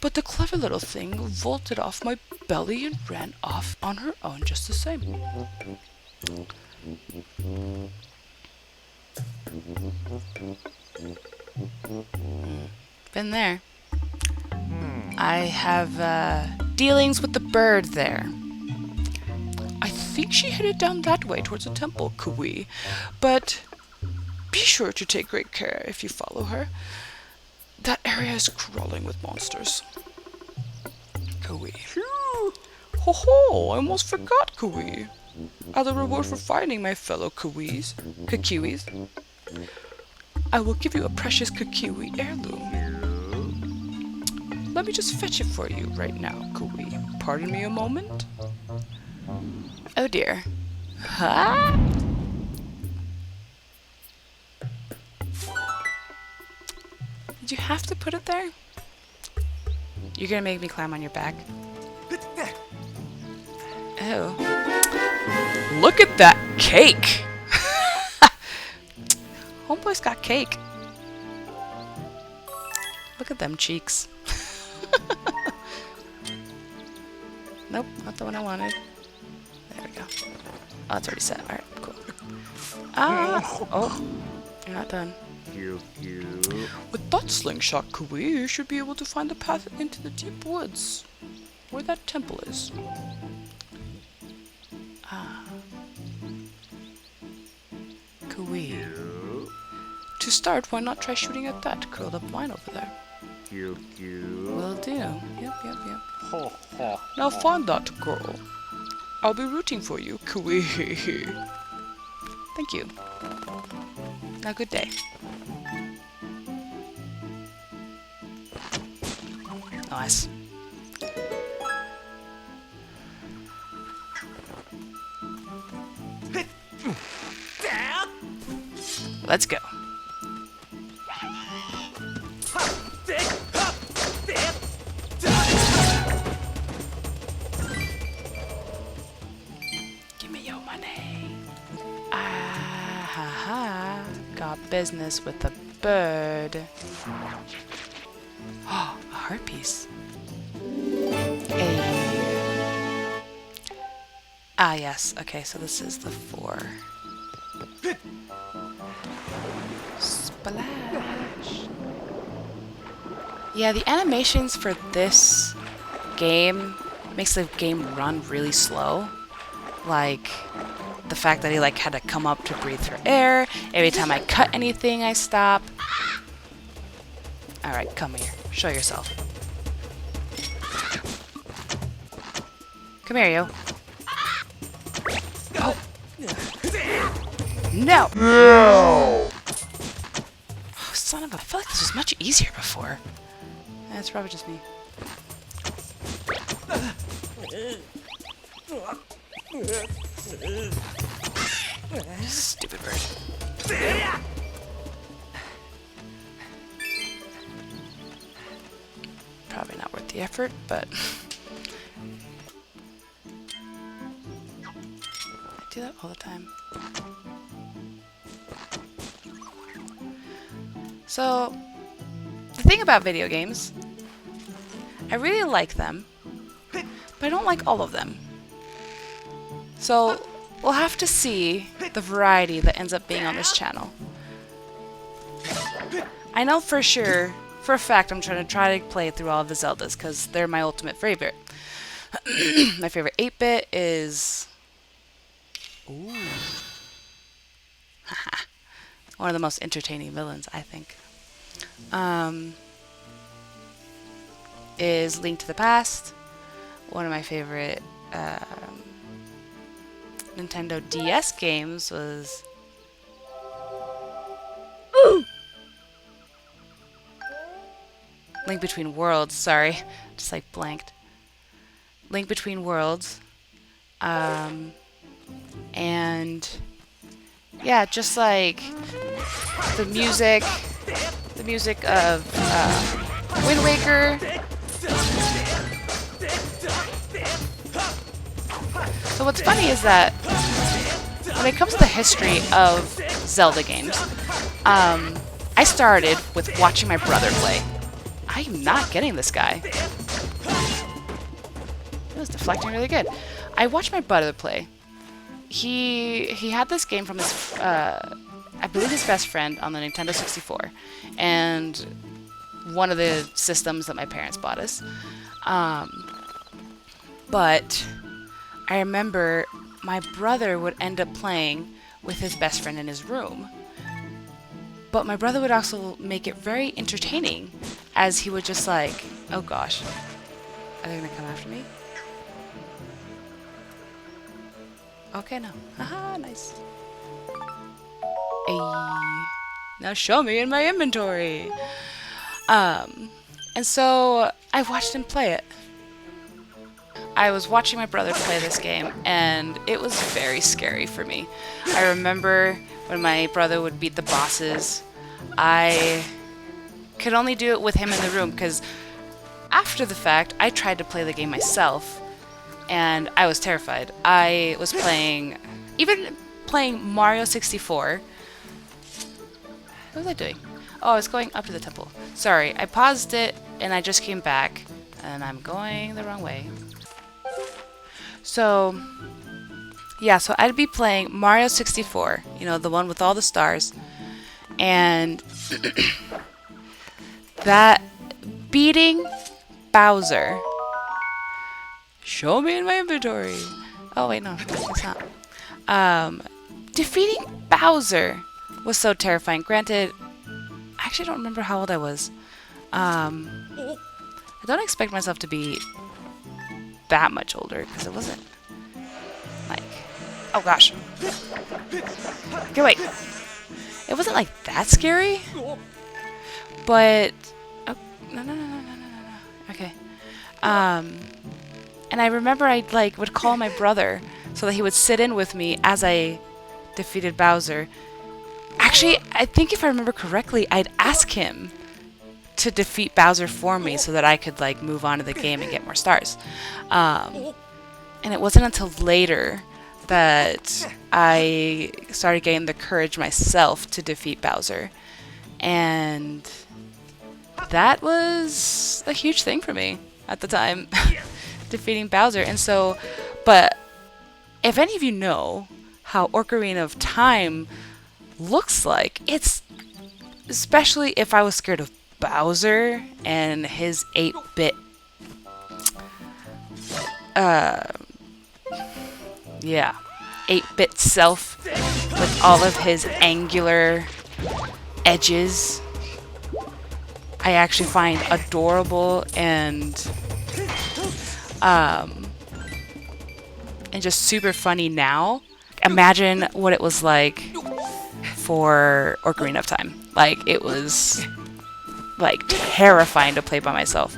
but the clever little thing vaulted off my belly and ran off on her own just the same. Been there. I have dealings with the bird there. I think she headed down that way towards the temple, Kui, but be sure to take great care if you follow her. That area is crawling with monsters. Kui. Ho ho! I almost forgot, Kui. As a reward for finding my fellow Kuis, I will give you a precious Kikiwi heirloom. Let me just fetch it for you right now, Kui. Pardon me a moment? Oh dear. Huh? Did you have to put it there? You're gonna make me climb on your back? Oh. Look at that cake! Homeboy's got cake. Look at them cheeks. Nope, not the one I wanted. There we go. Oh, it's already set. Alright, cool. Ah! Oh, you're not done. With that slingshot, Kui, you should be able to find the path into the deep woods, where that temple is. Kui. To start, why not try shooting at that curled up vine over there? Will do. Yep. Now find that girl. I'll be rooting for you, Kui. Thank you. Now, good day. Nice. Let's go. Give me your money. Ah ha ha. Got business with the bird. Oh, a heart piece. Hey. Ah, yes. Okay, so this is the 4. Splash. Yeah, the animations for this game makes the game run really slow. Like, the fact that he like had to come up to breathe for air. Every time I cut anything, I stop. Alright, come here. Show yourself. Come here, you. Oh. No! Oh, son of a... I feel like this was much easier before. That's probably just me. Stupid bird. Probably not worth the effort, but... I do that all the time. So, the thing about video games, I really like them, but I don't like all of them. So, we'll have to see the variety that ends up being on this channel. I know for sure, for a fact, I'm trying to play through all of the Zeldas, because they're my ultimate favorite. My favorite 8-bit is... Ooh. One of the most entertaining villains, I think. Is Link to the Past. One of my favorite Nintendo DS games was... Link Between Worlds, sorry. Just like blanked. Link Between Worlds. And... yeah, just like the music of Wind Waker. So what's funny is that when it comes to the history of Zelda games, I started with watching my brother play. I'm not getting this guy. It was deflecting really good. I watched my brother play. He had this game from his, I believe his best friend on the Nintendo 64, and one of the systems that my parents bought us. But I remember my brother would end up playing with his best friend in his room. But my brother would also make it very entertaining, as he would just like, oh gosh, are they gonna come after me? Okay, no. Haha, nice. Ayy. Now show me in my inventory. And so I watched him play it. I was watching my brother play this game, and it was very scary for me. I remember when my brother would beat the bosses, I could only do it with him in the room, because after the fact, I tried to play the game myself, and I was terrified. I was playing, even playing Mario 64. What was I doing? Oh, I was going up to the temple. Sorry, I paused it, and I just came back, and I'm going the wrong way. So, yeah, so I'd be playing Mario 64, you know, the one with all the stars, and that beating Bowser. Show me in my inventory. Oh, wait, no, it's not. Defeating Bowser was so terrifying. Granted, I actually don't remember how old I was. I don't expect myself to be that much older, because it wasn't like, oh gosh, okay, wait, it wasn't like that scary, but oh, no, okay, and I remember I like would call my brother so that he would sit in with me as I defeated Bowser. Actually, I think if I remember correctly, I'd ask him to defeat Bowser for me so that I could like move on to the game and get more stars. And it wasn't until later that I started getting the courage myself to defeat Bowser. And that was a huge thing for me at the time, defeating Bowser. And so, but if any of you know how Ocarina of Time looks like, it's, especially if I was scared of Bowser and his 8-bit yeah, 8-bit self with all of his angular edges, I actually find adorable and just super funny now. Imagine what it was like for Ocarina of Time. Like, it was like terrifying to play by myself.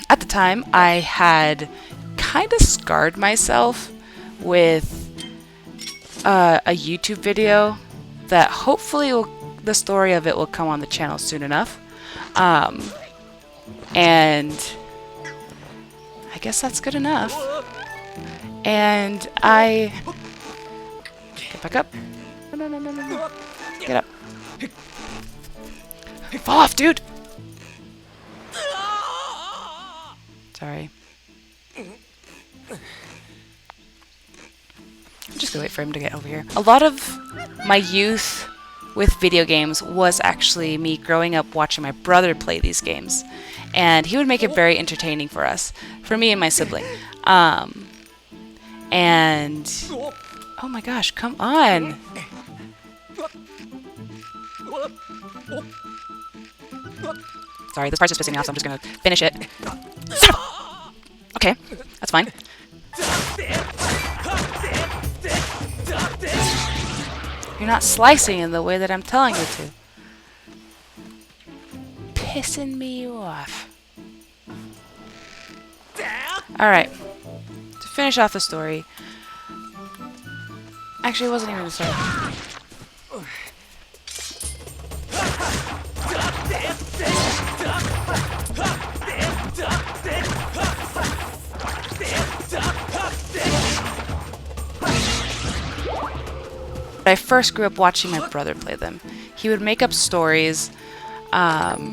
At the time, I had kind of scarred myself with a YouTube video that hopefully the story of it will come on the channel soon enough. And I guess that's good enough. And I get back up. No. Get up. Fall off, dude. Sorry. I'm just gonna wait for him to get over here. A lot of my youth with video games was actually me growing up watching my brother play these games. And he would make it very entertaining for us, for me and my sibling. And oh my gosh, come on. Sorry, this part's just pissing me off, so I'm just gonna finish it. Okay, that's fine. You're not slicing in the way that I'm telling you to. Pissing me off. Alright. To finish off the story. Actually, it wasn't even a story. I first grew up watching my brother play them. He would make up stories that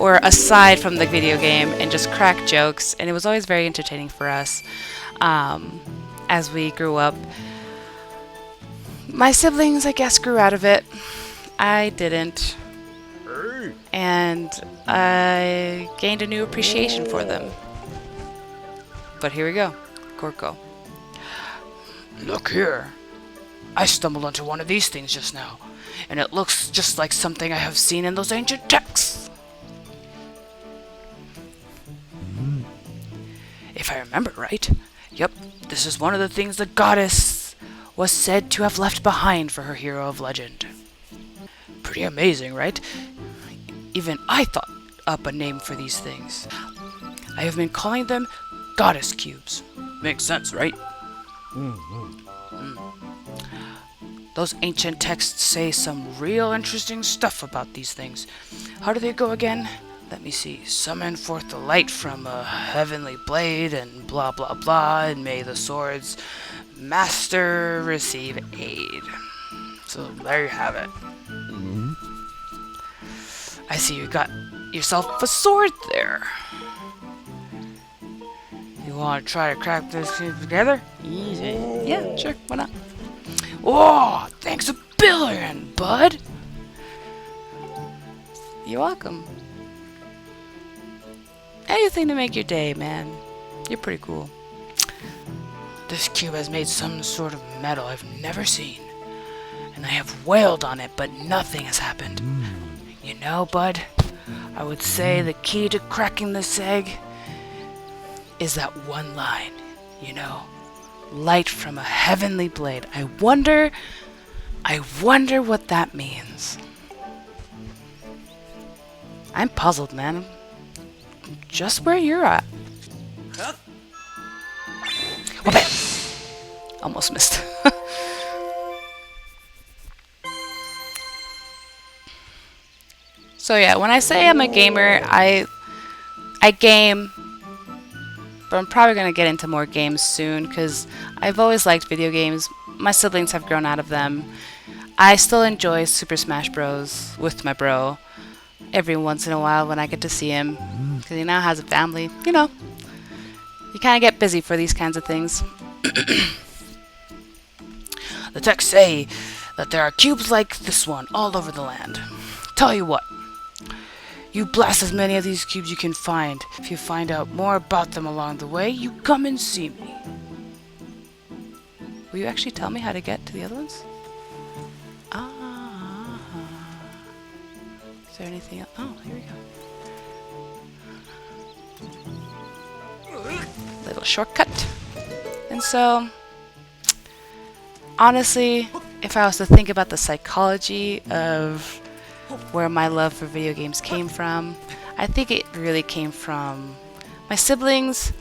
were aside from the video game and just crack jokes, and it was always very entertaining for us as we grew up. My siblings, I guess, grew out of it. I didn't. And I gained a new appreciation for them. But here we go. Gorko. Look here. I stumbled onto one of these things just now, and it looks just like something I have seen in those ancient texts. If I remember right, yep, this is one of the things the goddess was said to have left behind for her hero of legend. Pretty amazing, right? Even I thought up a name for these things. I have been calling them goddess cubes. Makes sense, right? Those ancient texts say some real interesting stuff about these things. How do they go again? Let me see. Summon forth the light from a heavenly blade and blah blah blah, and may the sword's master receive aid. So there you have it. I see you got yourself a sword there. You want to try to crack this together? Easy. Yeah, sure. Why not? Oh, thanks a billion, bud. You're welcome. Anything to make your day, man. You're pretty cool. This cube has made some sort of metal I've never seen, and I have wailed on it, but nothing has happened. You know, bud, I would say the key to cracking this egg is that one line, you know, light from a heavenly blade. I wonder what that means. I'm puzzled, man. Just where you're at. Whoop it. Almost missed. So yeah, when I say I'm a gamer, I game, but I'm probably going to get into more games soon because I've always liked video games. My siblings have grown out of them. I still enjoy Super Smash Bros. With my bro every once in a while when I get to see him because he now has a family. You know, you kind of get busy for these kinds of things. The texts say that there are cubes like this one all over the land. Tell you what, you blast as many of these cubes you can find. If you find out more about them along the way, you come and see me. Will you actually tell me how to get to the other ones? Ah. Is there anything else? Oh, here we go. Little shortcut. And so, honestly, if I was to think about the psychology of where my love for video games came from, I think it really came from my siblings.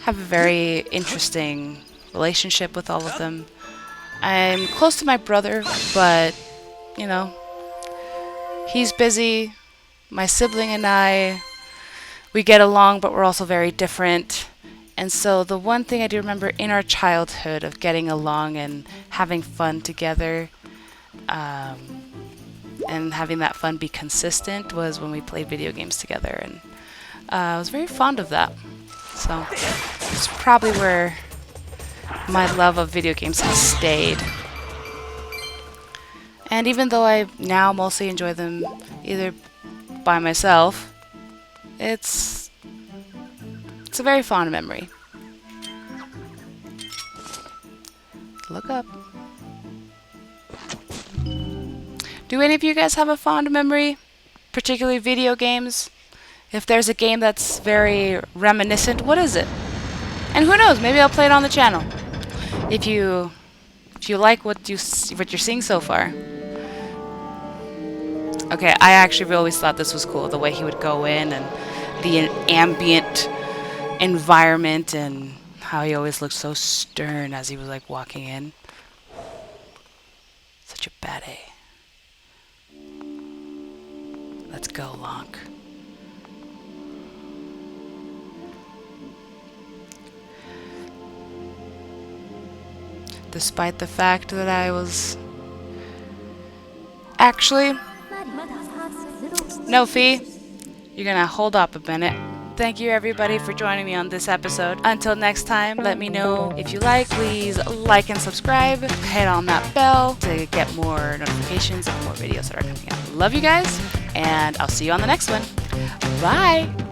Have a very interesting relationship with all of them. I'm close to my brother, but you know, he's busy. My sibling and I, we get along, but we're also very different. And so the one thing I do remember in our childhood of getting along and having fun together, and having that fun be consistent was when we played video games together, and I was very fond of that. So it's probably where my love of video games has stayed. And even though I now mostly enjoy them either by myself, it's a very fond memory. Look up. Do any of you guys have a fond memory? Particularly video games? If there's a game that's very reminiscent, what is it? And who knows, maybe I'll play it on the channel. If you like what you're seeing so far. Okay, I actually always thought this was cool, the way he would go in and the ambient environment and how he always looked so stern as he was like walking in. Such a bad A. Let's go, Lonk. despite the fact that I was... Actually, no, Fee. You're gonna hold up a minute. Thank you everybody for joining me on this episode. Until next time, let me know if you like. Please like and subscribe. Hit on that bell to get more notifications of more videos that are coming out. Love you guys, and I'll see you on the next one. Bye!